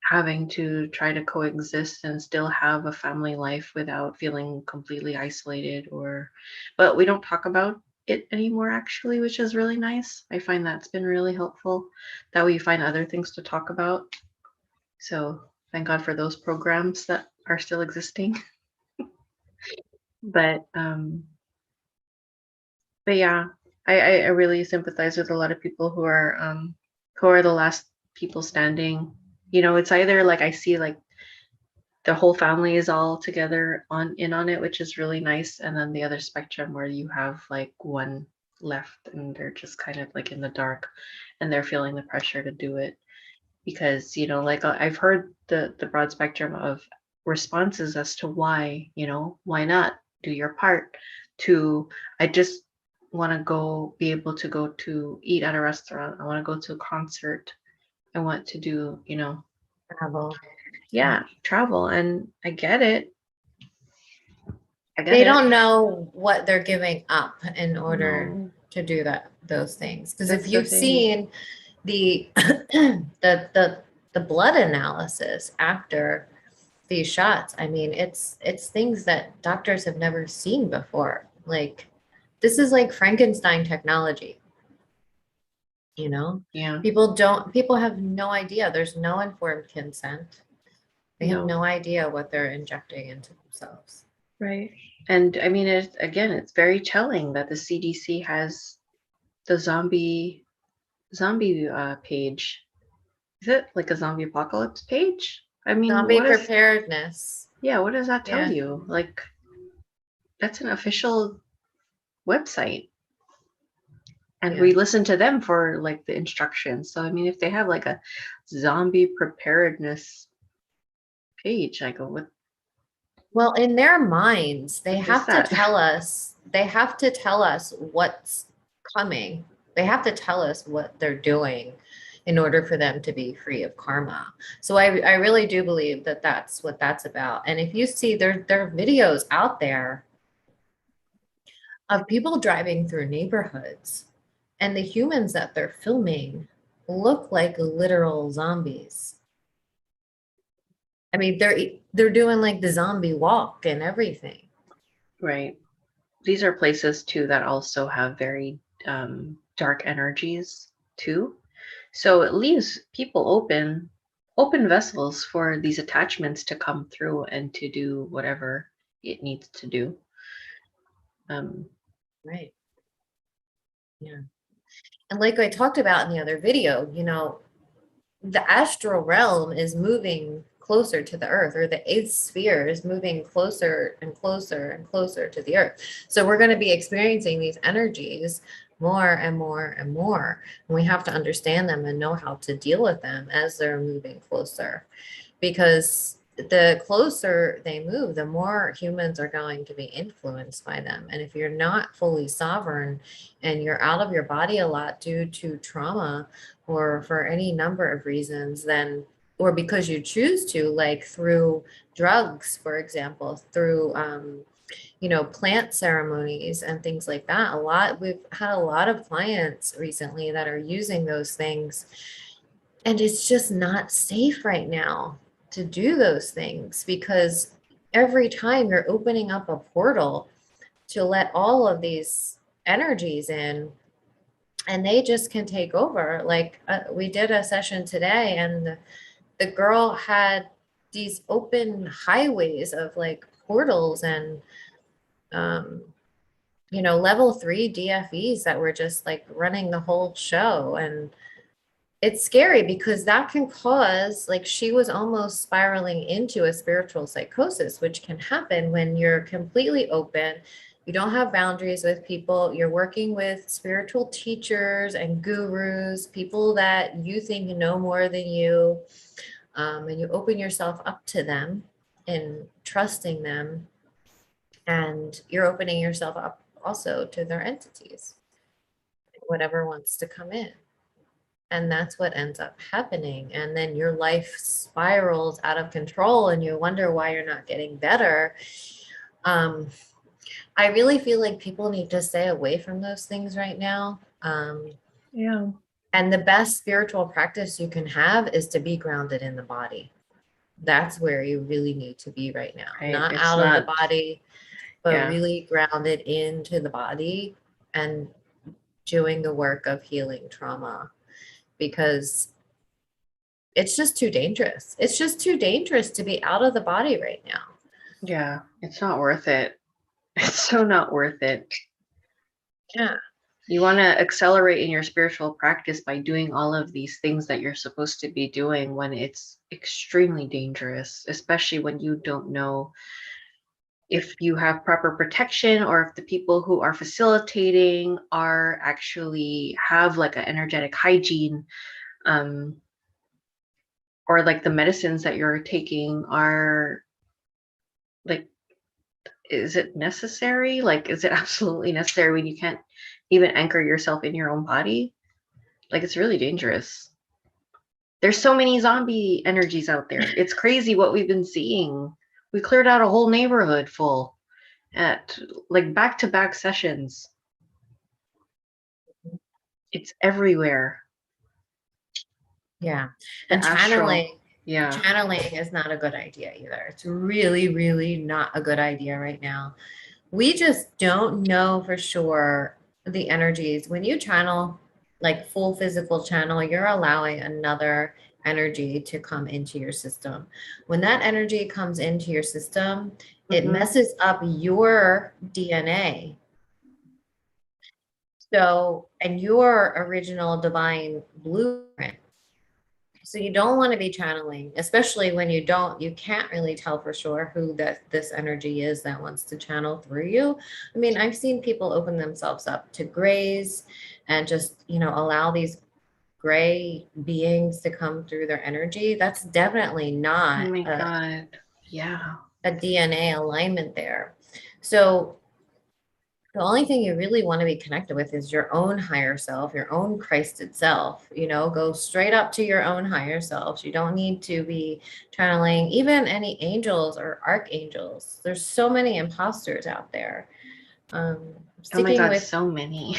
having to try to coexist and still have a family life without feeling completely isolated, or but we don't talk about it anymore actually, which is really nice. I find that's been really helpful that we find other things to talk about. So thank God for those programs that are still existing. But but yeah, I really sympathize with a lot of people who are the last people standing. You know, it's either like I see like the whole family is all together on it, which is really nice, and then the other spectrum where you have like one left and they're just kind of like in the dark and they're feeling the pressure to do it because you know like I've heard the broad spectrum of responses as to why, you know, why not do your part, to I just want to go be able to go to eat at a restaurant, I want to go to a concert, I want to do, you know, Travel. yeah, travel. And I get it. I get They it. don't know what they're giving up in order No, to do those things. Because if that's the you've thing. seen the the blood analysis after these shots, I mean, it's things that doctors have never seen before. Like this is like Frankenstein technology, you know? Yeah, People have no idea. There's no informed consent. They have no, no idea what they're injecting into themselves. right. And I mean, it again, it's very telling that the CDC has the zombie page. Is it like a zombie apocalypse page? I mean, Zombie preparedness. yeah, what does that tell Yeah. you? Like, that's an official website. And Yeah. we listen to them for like the instructions. So, I mean, if they have like a zombie preparedness page, I go, Well, in their minds, what is that? they have to tell us what's coming. They have to tell us what they're doing in order for them to be free of karma. So I really do believe that that's what that's about. And if you see there are videos out there of people driving through neighborhoods and the humans that they're filming look like literal zombies. I mean, they're doing like the zombie walk and everything. Right. These are places too that also have very dark energies too. So it leaves people open vessels for these attachments to come through and to do whatever it needs to do. Um, Right. Yeah. And like I talked about in the other video, the astral realm is moving closer to the earth, or the eighth sphere is moving closer and closer and closer to the earth. So we're going to be experiencing these energies more and more and more. And we have to understand them and know how to deal with them as they're moving closer. Because the closer they move, the more humans are going to be influenced by them. And if you're not fully sovereign and you're out of your body a lot due to trauma or for any number of reasons, then, or because you choose to, like through drugs, for example, through, plant ceremonies and things like that. We've had a lot of clients recently that are using those things, and it's just not safe right now to do those things because every time you're opening up a portal to let all of these energies in, and they just can take over. Like we did a session today, and the girl had these open highways of like portals and um, level 3 DFEs that were just like running the whole show. And it's scary because that can cause, like, she was almost spiraling into a spiritual psychosis, which can happen when you're completely open. You don't have boundaries with people. You're working with spiritual teachers and gurus, people that you think know more than you. And you open yourself up to them and trusting them. And you're opening yourself up also to their entities, whatever wants to come in. And that's what ends up happening. And then your life spirals out of control and you wonder why you're not getting better. I really feel like people need to stay away from those things right now. Yeah. And the best spiritual practice you can have is to be grounded in the body. That's where you really need to be right now. Right. Not It's out of the not, body, but yeah. really grounded into the body and doing the work of healing trauma, because it's just too dangerous. It's just too dangerous to be out of the body right now. Yeah. It's not worth it. It's so not worth it. Yeah. You want to accelerate in your spiritual practice by doing all of these things that you're supposed to be doing when it's extremely dangerous, especially when you don't know if you have proper protection or if the people who are facilitating are actually have like an energetic hygiene, or like the medicines that you're taking are like, is it necessary? Like, is it absolutely necessary when you can't even anchor yourself in your own body? Like, it's really dangerous. There's so many zombie energies out there. It's crazy what we've been seeing. We cleared out a whole neighborhood full at like back-to-back sessions. It's everywhere. Yeah. The And astral. Yeah. channeling is not a good idea either. It's really, really not a good idea right now. We just don't know for sure the energies. When you channel, like full physical channel, you're allowing another energy to come into your system. When that energy comes into your system, it Mhm. messes up your DNA. So, and your original divine blueprint. So you don't want to be channeling, especially when you can't really tell for sure who this energy is that wants to channel through you. I mean, I've seen people open themselves up to grays and just, allow these gray beings to come through their energy. That's definitely Oh not my God. Yeah. a DNA alignment there. So the only thing you really want to be connected with is your own higher self, your own Christed self. Go straight up to your own higher self. You don't need to be channeling even any angels or archangels. There's so many imposters out there. Oh my Sticking God, with, so many.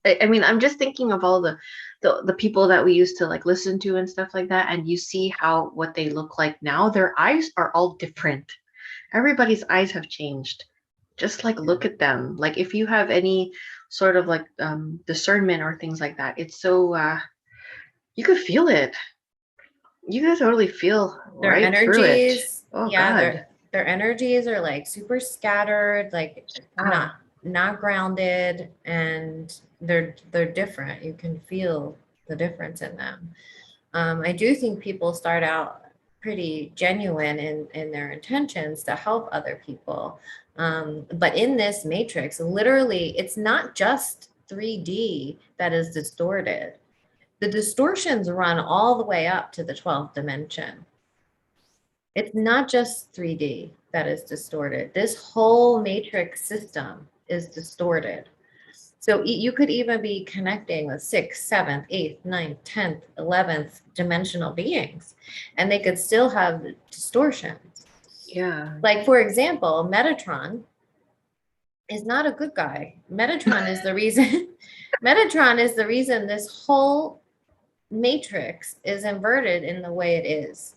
I mean, I'm just thinking of all the people that we used to like listen to and stuff like that, and you see how what they look like now. Their eyes are all different. Everybody's eyes have changed. Just like look at them. Like if you have any sort of like discernment or things like that, it's so you could feel it. You could totally feel their right through it. energies. Oh Yeah, God. their energies are like super scattered, like Ah, not grounded, and they're different. You can feel the difference in them. I do think people start out pretty genuine in their intentions to help other people. But in this matrix, literally, it's not just 3D that is distorted. The distortions run all the way up to the 12th dimension. It's not just 3D that is distorted. This whole matrix system is distorted. So you could even be connecting with 6th, 7th, 8th, 9th, 10th, 11th dimensional beings, and they could still have distortions. yeah. Like, for example, Metatron is not a good guy. Metatron is the reason, Metatron is the reason this whole matrix is inverted in the way it is.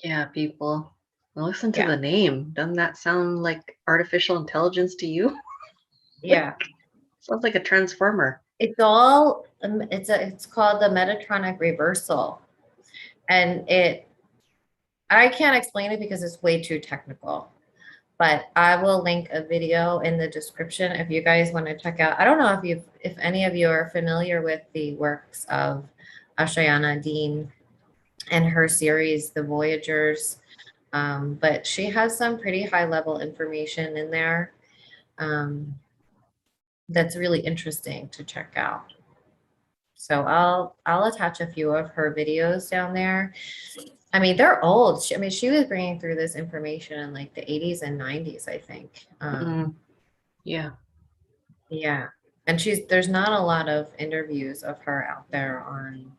Yeah, people. Listen to Yeah. the name. Doesn't that sound like artificial intelligence to you? Yeah. Sounds like a transformer. It's all, it's called the Metatronic reversal. And I can't explain it because it's way too technical, but I will link a video in the description if you guys want to check out. I don't know if any of you are familiar with the works of ASHAYANA DEANE and her series, The Voyagers. But she has some pretty high level information in there that's really interesting to check out. So I'll attach a few of her videos down there. I mean, they're old. She was bringing through this information in like the 80s and 90s, I think. Mm, yeah. Yeah. And there's not a lot of interviews of her out there on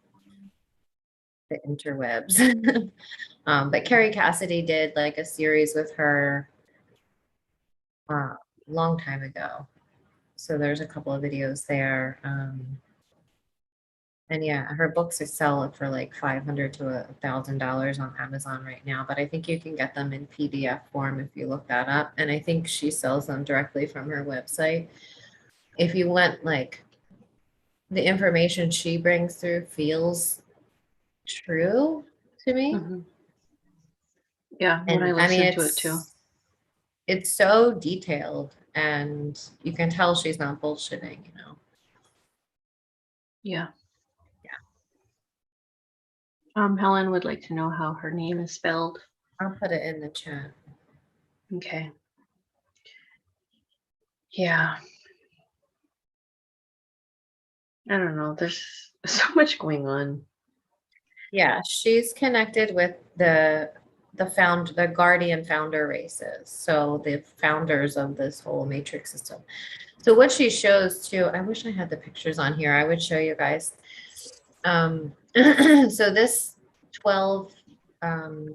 the interwebs. But Carrie Cassidy did like a series with her long time ago. So there's a couple of videos there. And yeah, her books sell for like $500 to $1,000 on Amazon right now, but I think you can get them in PDF form if you look that up. And I think she sells them directly from her website. If you want, like, the information she brings through feels true to me. Mhm. Yeah, when I And I mean, listen to it too. it's so detailed, and you can tell she's not bullshitting, you know. Yeah. Yeah. Helen would like to know how her name is spelled. I'll put it in the chat. Okay. Yeah. I don't know. There's so much going on. Yeah, she's connected with the guardian founder races. So the founders of this whole matrix system. So what she shows too, I wish I had the pictures on here. I would show you guys. So this 12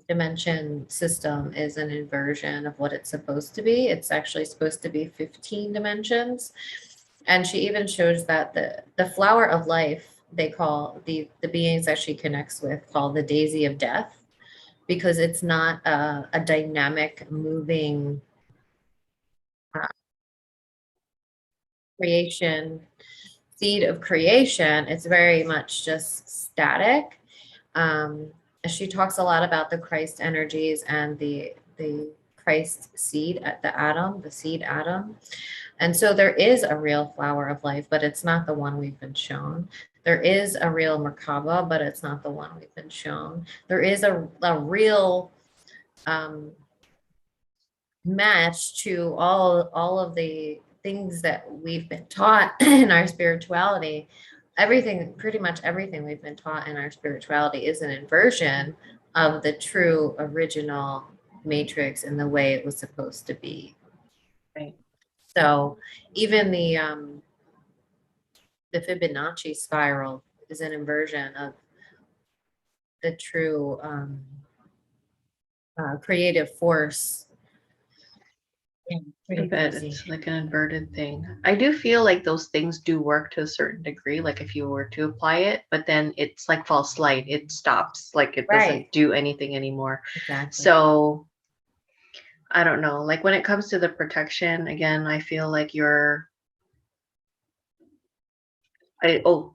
dimension system is an inversion of what it's supposed to be. It's actually supposed to be 15 dimensions. And she even shows that the flower of life, they call the beings that she connects with, called the daisy of death, because it's not a dynamic moving creation, seed of creation. It's very much just static. Um, she talks a lot about the Christ energies and the Christ seed at the atom, the seed atom. And so there is a real flower of life, but it's not the one we've been shown. There is a real Merkaba, but it's not the one we've been shown. There is a real match to all of the things that we've been taught in our spirituality. Everything, pretty much everything we've been taught in our spirituality is an inversion of the true original matrix in the way it was supposed to be. Right. So even the Fibonacci spiral is an inversion of the true creative force. Yeah, I pretty bet crazy. it's like an inverted thing. I do feel like those things do work to a certain degree, like if you were to apply it, but then it's like false light. It stops, like it Right. doesn't do anything anymore. Exactly. So I don't know. Like when it comes to the protection, again, I feel like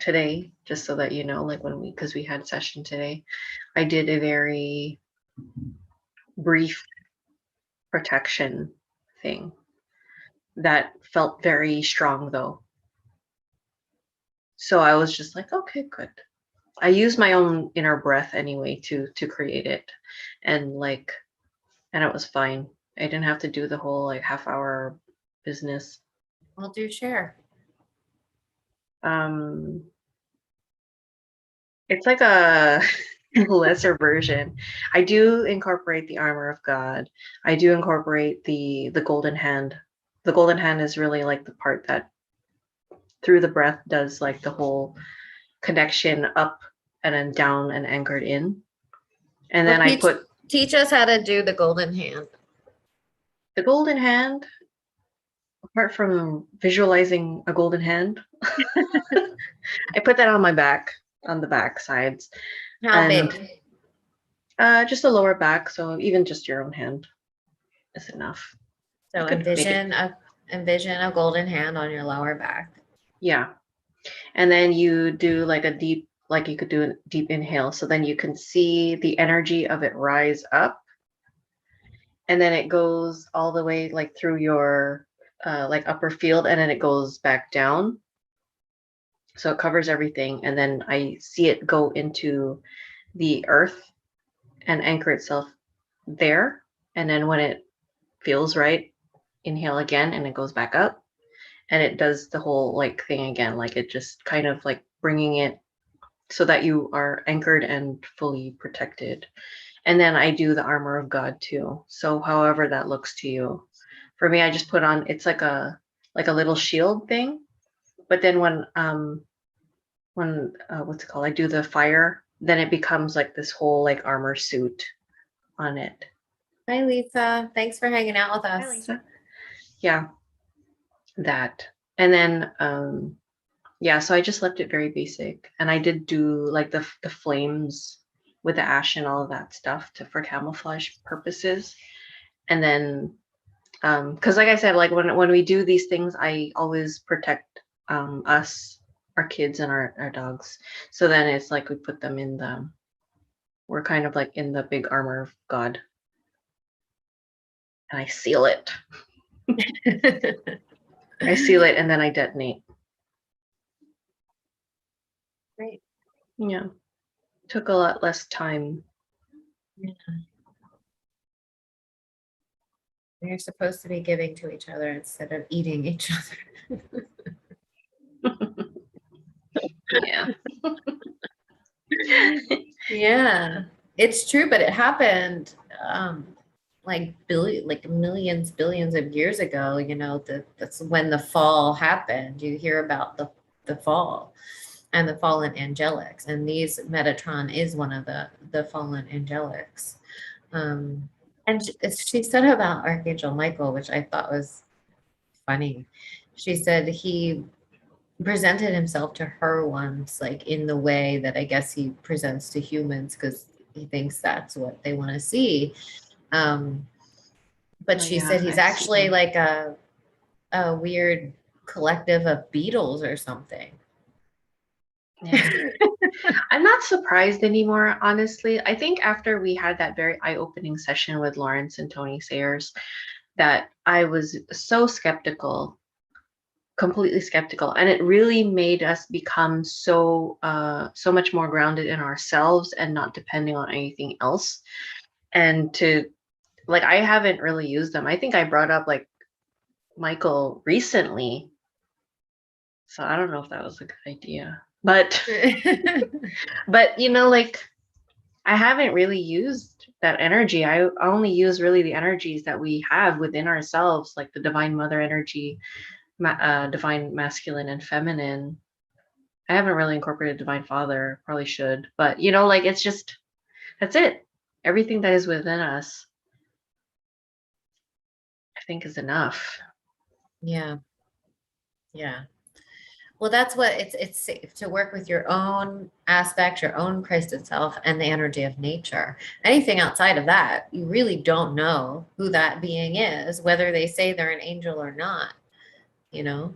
today, just so that you know, like because we had session today, I did a very brief protection thing that felt very strong though. So I was just like, okay, good. I use my own inner breath anyway to create it, and it was fine. I didn't have to do the whole like half-hour business. We'll do share. Um, it's like a lesser version. I do incorporate the armor of God. I do incorporate the golden hand. The golden hand is really like the part that through the breath does like the whole connection up and then down and anchored in. And Well, then I put teach us how to do the golden hand. the golden hand, apart from visualizing a golden hand. I put that on my back, on the back sides. How And big? just the lower back, so even just your own hand is enough. So You could make it, envision a golden hand on your lower back. yeah. And then you do like a deep, like you could do a deep inhale. So then you can see the energy of it rise up. And then it goes all the way like through your like upper field, and then it goes back down. So it covers everything. And then I see it go into the earth and anchor itself there. And then when it feels right, inhale again, and it goes back up. And it does the whole like thing again. Like it just kind of like bringing it so that you are anchored and fully protected. And then I do the armor of God too. So however that looks to you. For me, I just put on, it's like a little shield thing. but then when what's it called? I do the fire, then it becomes like this whole like armor suit on it. Hi, Lisa. Thanks for hanging out with us. Hi, Lisa. Yeah, that. And then yeah, so I just left it very basic, and I did do like the flames with the ash and all of that stuff for camouflage purposes. And then because like I said, like when we do these things, I always protect us, our kids, and our dogs. So then it's like we put them in we're kind of like in the big armor of God, and I seal it. I seal it, and then I detonate. Great. Yeah, took a lot less time. Yeah. You're supposed to be giving to each other instead of eating each other. Yeah. Yeah, it's true, but it happened like millions, billions of years ago. You know, that's when the fall happened. You hear about the fall and the fallen angelics, and these Metatron is one of the fallen angelics. And she said about Archangel Michael, which I thought was funny. She said he presented himself to her once, like in the way that I guess he presents to humans because he thinks that's what they want to see. But Oh, she yeah, said he's I've seen actually him. like a weird collective of beetles or something. Yeah. I'm not surprised anymore, honestly. I think after we had that very eye-opening session with Lawrence and Tony Sayers, that I was so skeptical, completely skeptical, and it really made us become so much more grounded in ourselves and not depending on anything else. And to like, I haven't really used them. I think I brought up like Michael recently, so I don't know if that was a good idea, but you know, like, I haven't really used that energy. I only use really the energies that we have within ourselves, like the divine mother energy, divine masculine and feminine. I haven't really incorporated divine father, probably should, but you know, like, it's just, that's it. Everything that is within us, I think, is enough. Yeah. Yeah. Well, that's what it's safe to work with your own aspect, your own Christ itself, and the energy of nature. Anything outside of that, you really don't know who that being is, whether they say they're an angel or not, you know?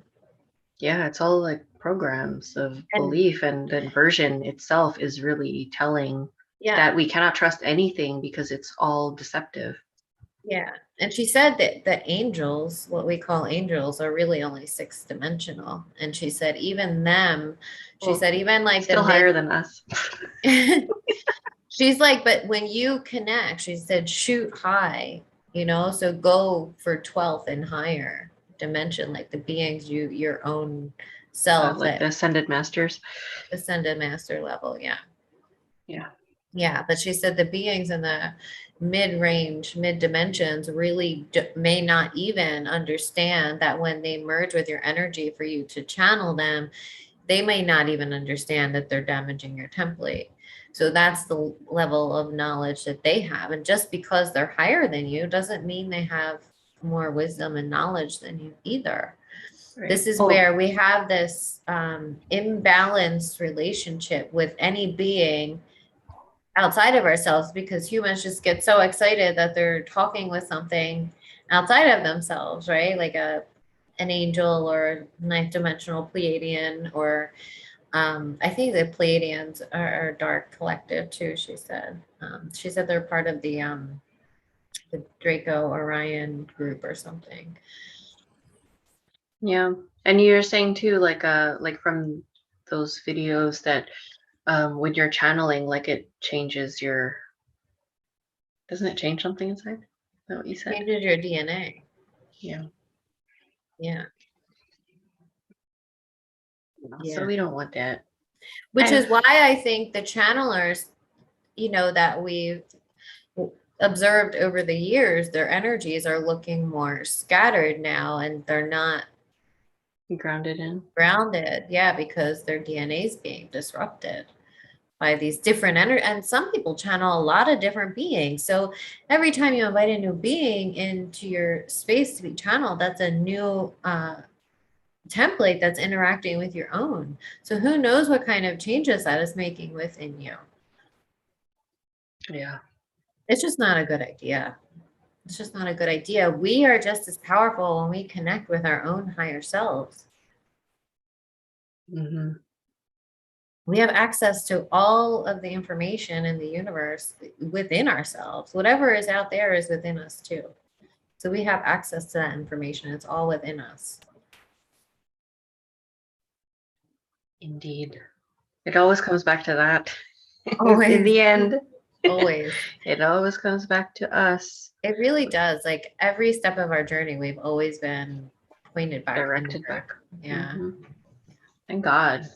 Yeah, it's all like programs of And belief, and the inversion itself is really telling yeah, that we cannot trust anything because it's all deceptive. yeah. And she said that the angels, what we call angels, are really only 6 dimensional. And she said even them, she Well, said even like the still higher than us. she's like, but when you connect, she said, shoot high, you know, so go for 12th and higher dimension, like the beings your own self, Like the that ascended masters. ascended master level. Yeah. Yeah. Yeah. But she said the beings in the mid-range, mid-dimensions really may not even understand that when they merge with your energy for you to channel them, they may not even understand that they're damaging your template. So that's the level of knowledge that they have. And just because they're higher than you doesn't mean they have more wisdom and knowledge than you either. Right. This is Oh, where we have this imbalanced relationship with any being outside of ourselves, because humans just get so excited that they're talking with something outside of themselves, right? Like an angel or ninth dimensional Pleiadian, or I think the Pleiadians are dark collective too. She said they're part of the Draco Orion group or something. yeah. And you're saying too, like from those videos that when you're channeling, like, it changes your, doesn't it change something inside? Is that what you said? Changes your DNA. Yeah. Yeah. So Yeah. we don't want that. Which is why I think the channelers, you know, that we've observed over the years, their energies are looking more scattered now, and they're not Grounded in. grounded. Yeah, because their DNA is being disrupted by these different energy. And some people channel a lot of different beings. So every time you invite a new being into your space to be channeled, that's a new template that's interacting with your own. So who knows what kind of changes that is making within you. Yeah. It's just not a good idea. It's just not a good idea. We are just as powerful when we connect with our own higher selves. Mm-hmm. We have access to all of the information in the universe within ourselves. Whatever is out there is within us too. So we have access to that information. It's all within us. Indeed. It always comes back to that. Always. In the end. Always. It always comes back to us. It really does. Like every step of our journey, we've always been pointed back. Directed inward. back. Yeah. Mm-hmm. Thank God.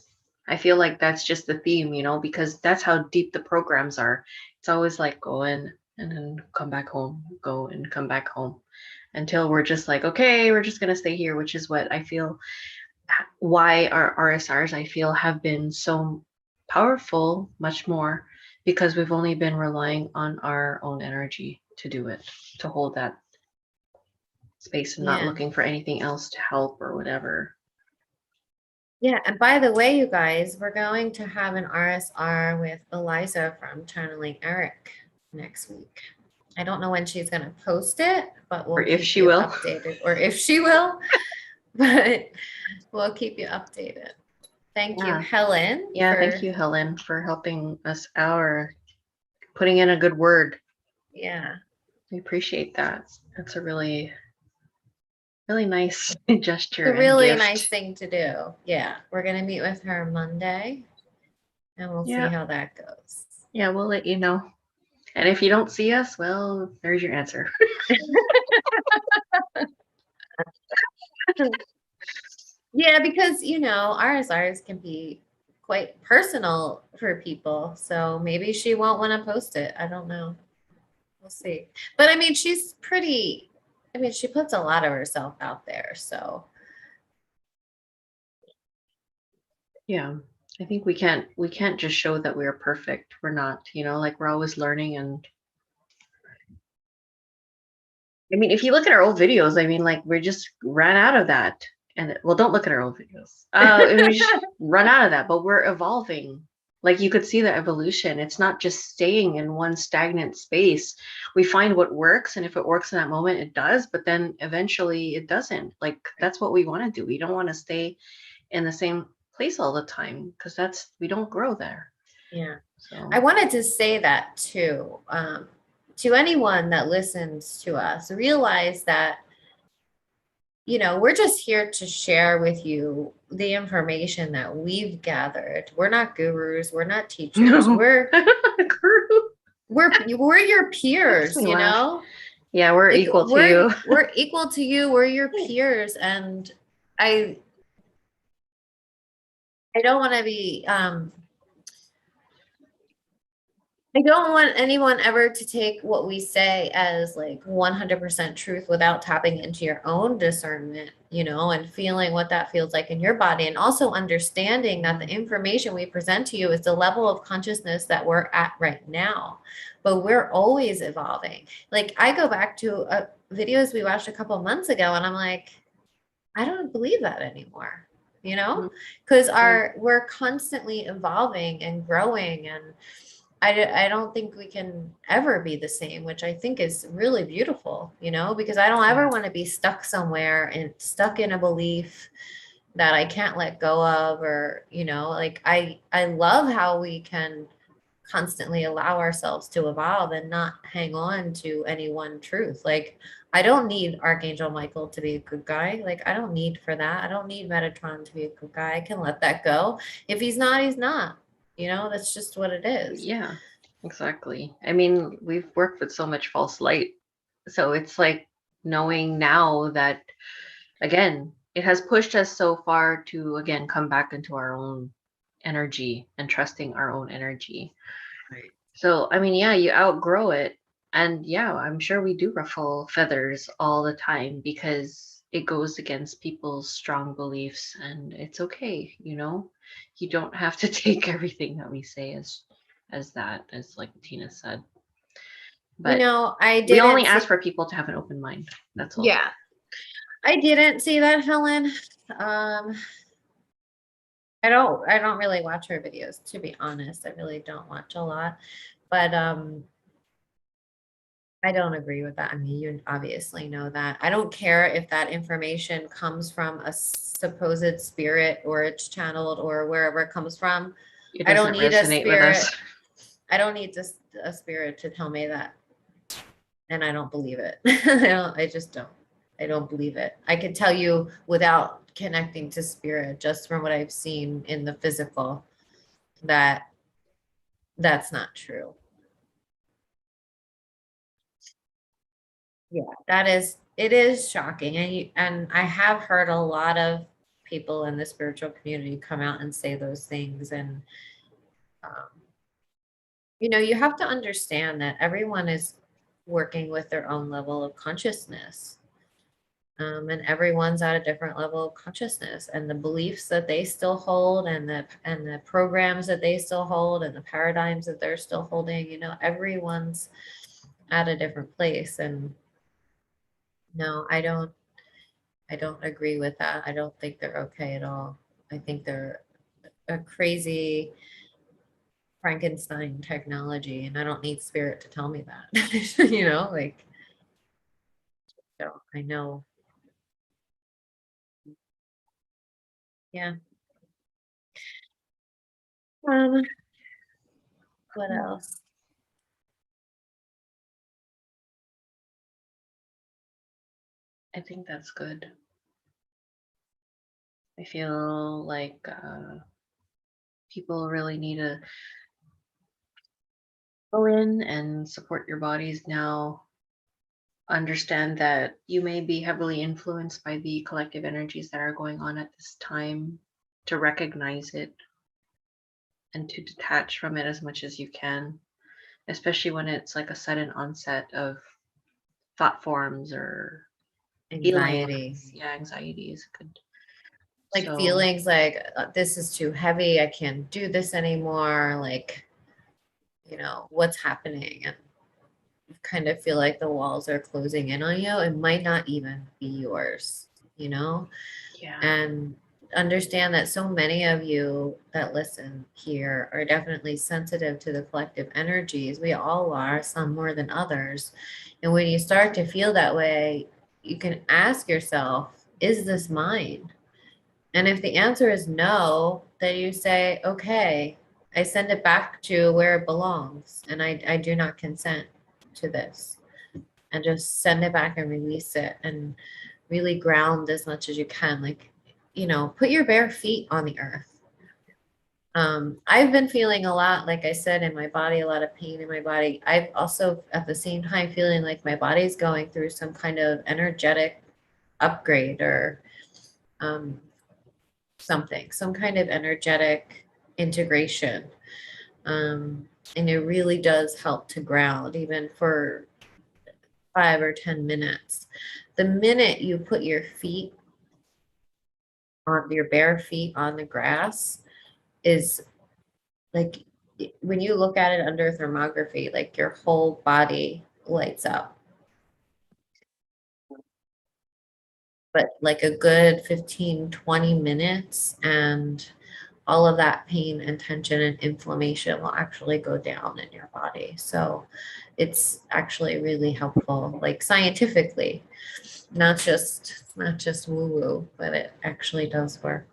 I feel like that's just the theme, you know, because that's how deep the programs are. It's always like go in and then come back home, go and come back home until we're just like, okay, we're just going to stay here, which is what I feel why our RSRs, I feel, have been so powerful, much more because we've only been relying on our own energy to do it, to hold that space and not looking for anything else to help or whatever. Yeah, and by the way, you guys, we're going to have an RSR with Eliza from Channeling Eric next week. I don't know when she's going to post it, but we'll keep you updated, or if she will, but we'll keep you updated. Thank you, Helen. Yeah, thank you, Helen, for helping us out or putting in a good word. Yeah. We appreciate that. That's a really nice gesture. It's a really nice thing to do. Yeah. We're going to meet with her Monday and we'll see how that goes. Yeah, we'll let you know. And if you don't see us, well, there's your answer. Yeah, because, you know, RSRs can be quite personal for people. So maybe she won't want to post it. I don't know. We'll see. But I mean, she's pretty, I mean, she puts a lot of herself out there. So yeah, I think we can't just show that we're perfect. We're not, you know, like we're always learning. And I mean, if you look at our old videos, I mean, like we just ran out of that. And well, don't look at our old videos. We just run out of that, but we're evolving. Like you could see the evolution. It's not just staying in one stagnant space. We find what works, and if it works in that moment, it does. But then eventually, it doesn't. Like that's what we want to do. We don't want to stay in the same place all the time because we don't grow there. Yeah. So I wanted to say that too. To anyone that listens to us, realize that, you know, we're just here to share with you the information that we've gathered. We're not gurus. We're not teachers. No. We're your peers, you know? Yeah, we're like, equal to you. We're equal to you. We're your peers. And I don't want to be, I don't want anyone ever to take what we say as like 100% truth without tapping into your own discernment, you know, and feeling what that feels like in your body. And also understanding that the information we present to you is the level of consciousness that we're at right now. But we're always evolving. Like I go back to videos we watched a couple of months ago and I'm like, I don't believe that anymore, you know, because we're constantly evolving and growing, and I don't think we can ever be the same, which I think is really beautiful, you know, because I don't ever want to be stuck somewhere and stuck in a belief that I can't let go of, or, you know, like I love how we can constantly allow ourselves to evolve and not hang on to any one truth. Like I don't need Archangel Michael to be a good guy. Like I don't need for that. I don't need Metatron to be a good guy. I can let that go. If he's not, he's not. You know, that's just what it is. Yeah, exactly. I mean, we've worked with so much false light. So it's like knowing now that, again, it has pushed us so far to, again, come back into our own energy and trusting our own energy. Right. So, I mean, yeah, you outgrow it. And yeah, I'm sure we do ruffle feathers all the time because it goes against people's strong beliefs, and it's okay, you don't have to take everything that we say as that, as like Tina said. But I we only didn't see, ask for people to have an open mind. That's all. yeah, I didn't see that, Helen. I don't really watch her videos, to be honest. I really don't watch a lot. But I don't agree with that. I mean, you obviously know that. I don't care if that information comes from a supposed spirit or it's channeled or wherever it comes from. It I don't doesn't need a resonate with us. spirit. I don't need a spirit to tell me that. And I don't believe it. I just don't. I don't believe it. I could tell you without connecting to spirit, just from what I've seen in the physical, that that's not true. Yeah, it is shocking. And I have heard a lot of people in the spiritual community come out and say those things. And, um, you have to understand that everyone is working with their own level of consciousness. And everyone's at a different level of consciousness, and the beliefs that they still hold, and the programs that they still hold, and the paradigms that they're still holding, everyone's at a different place. And no, I don't agree with that. I don't think they're okay at all. I think they're a crazy Frankenstein technology, and I don't need spirit to tell me that. Like, so I know. Yeah. Um, what else? I think that's good. I feel like people really need to go in and support your bodies now. Understand that you may be heavily influenced by the collective energies that are going on at this time, to recognize it and to detach from it as much as you can, especially when it's like a sudden onset of thought forms or Anxiety. feelings. Yeah, anxiety is good. Like So feelings like this is too heavy, I can't do this anymore, like, what's happening, and you kind of feel like the walls are closing in on you. It might not even be yours, yeah, and understand that so many of you that listen here are definitely sensitive to the collective energies. We all are, some more than others. And when you start to feel that way, you can ask yourself, is this mine? And if the answer is no, then you say, okay, I send it back to where it belongs. And I do not consent to this. And just send it back and release it, and really ground as much as you can. Like, put your bare feet on the earth. I've been feeling a lot, like I said, in my body, a lot of pain in my body. I've also, at the same time, feeling like my body's going through some kind of energetic upgrade, or um, some kind of energetic integration. And it really does help to ground, even for 5 or 10 minutes. The minute you put your feet on your bare feet on the grass is like, when you look at it under thermography, like your whole body lights up. But like a good 15-20 minutes, and all of that pain and tension and inflammation will actually go down in your body. So it's actually really helpful, like scientifically, not just woo woo, but it actually does work.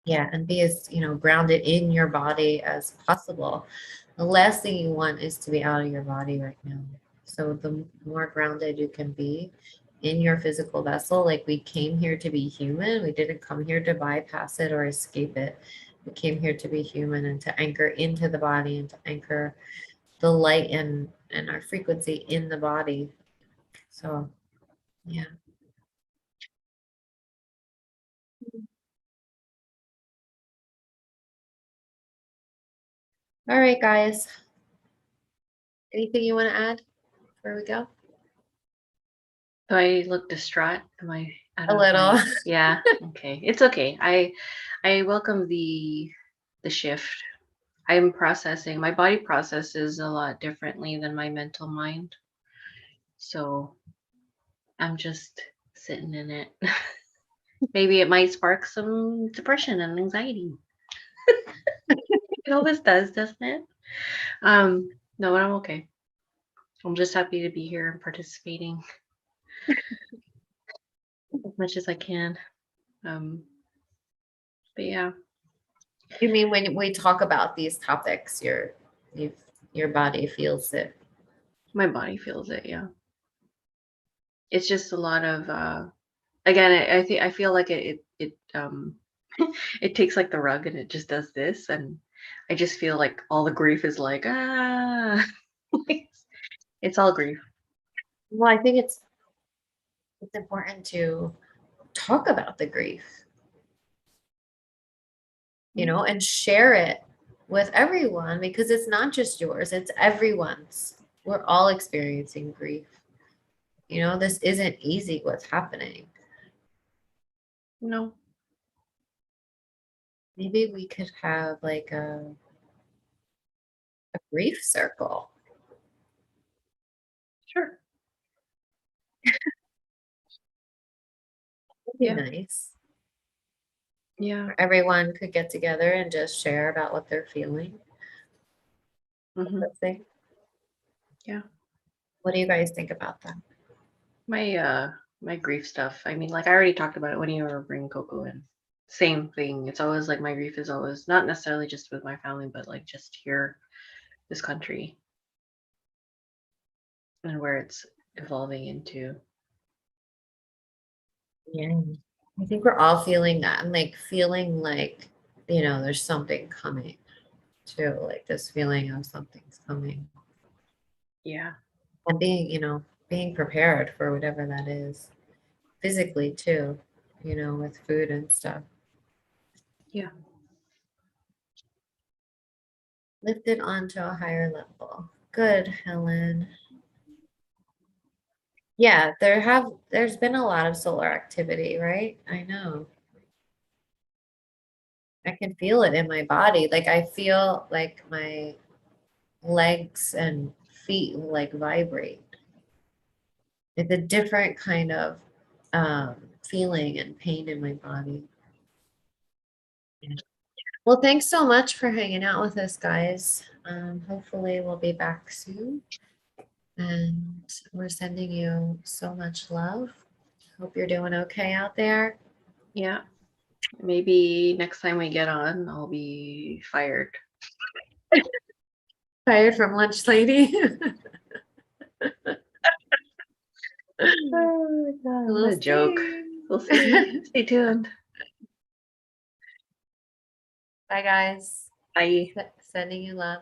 Yeah, and be as, grounded in your body as possible. The last thing you want is to be out of your body right now. So the more grounded you can be in your physical vessel, like we came here to be human. We didn't come here to bypass it or escape it. We came here to be human and to anchor into the body, and to anchor the light and our frequency in the body. So yeah. All right, guys. Anything you want to add before we go? Do I look distraught? Am I out A of little. my yeah, okay. It's okay. I welcome the shift. I'm processing. My body processes a lot differently than my mental mind. So I'm just sitting in it. Maybe it might spark some depression and anxiety. It always does, doesn't it? No, but I'm okay. I'm just happy to be here and participating as much as I can. But yeah, You mean when we talk about these topics, your body feels it. my body feels it, yeah. It's just a lot of again, I think I feel like it it takes like the rug and it just does this, and I just feel like all the grief is like ah it's all grief. Well, I think it's important to talk about the grief, and share it with everyone because it's not just yours, it's everyone's. We're all experiencing grief. This isn't easy what's happening. No. Maybe we could have like a grief circle. Sure. That'd be Yeah. nice. Yeah. Where everyone could get together and just share about what they're feeling. Hmm. Yeah. What do you guys think about that? My grief stuff. I mean, like I already talked about it when you were bringing Coco in. Same thing. It's always like my grief is always not necessarily just with my family, but like just here, this country, and where it's evolving into. Yeah. I think we're all feeling that and like feeling like, there's something coming too, like this feeling of something's coming. Yeah. And being prepared for whatever that is. Physically too, with food and stuff. Yeah. Lift it onto a higher level. Good, Helen. Yeah, there's been a lot of solar activity, right? I know. I can feel it in my body. Like I feel like my legs and feet like vibrate. It's a different kind of feeling and pain in my body. Well, thanks so much for hanging out with us, guys. Hopefully we'll be back soon. And we're sending you so much love. Hope you're doing okay out there. Yeah. Maybe next time we get on, I'll be fired. Fired from lunch, lady. Oh my God, We'll what a joke. see. We'll see. Stay tuned. Bye, guys. Bye. Sending you love.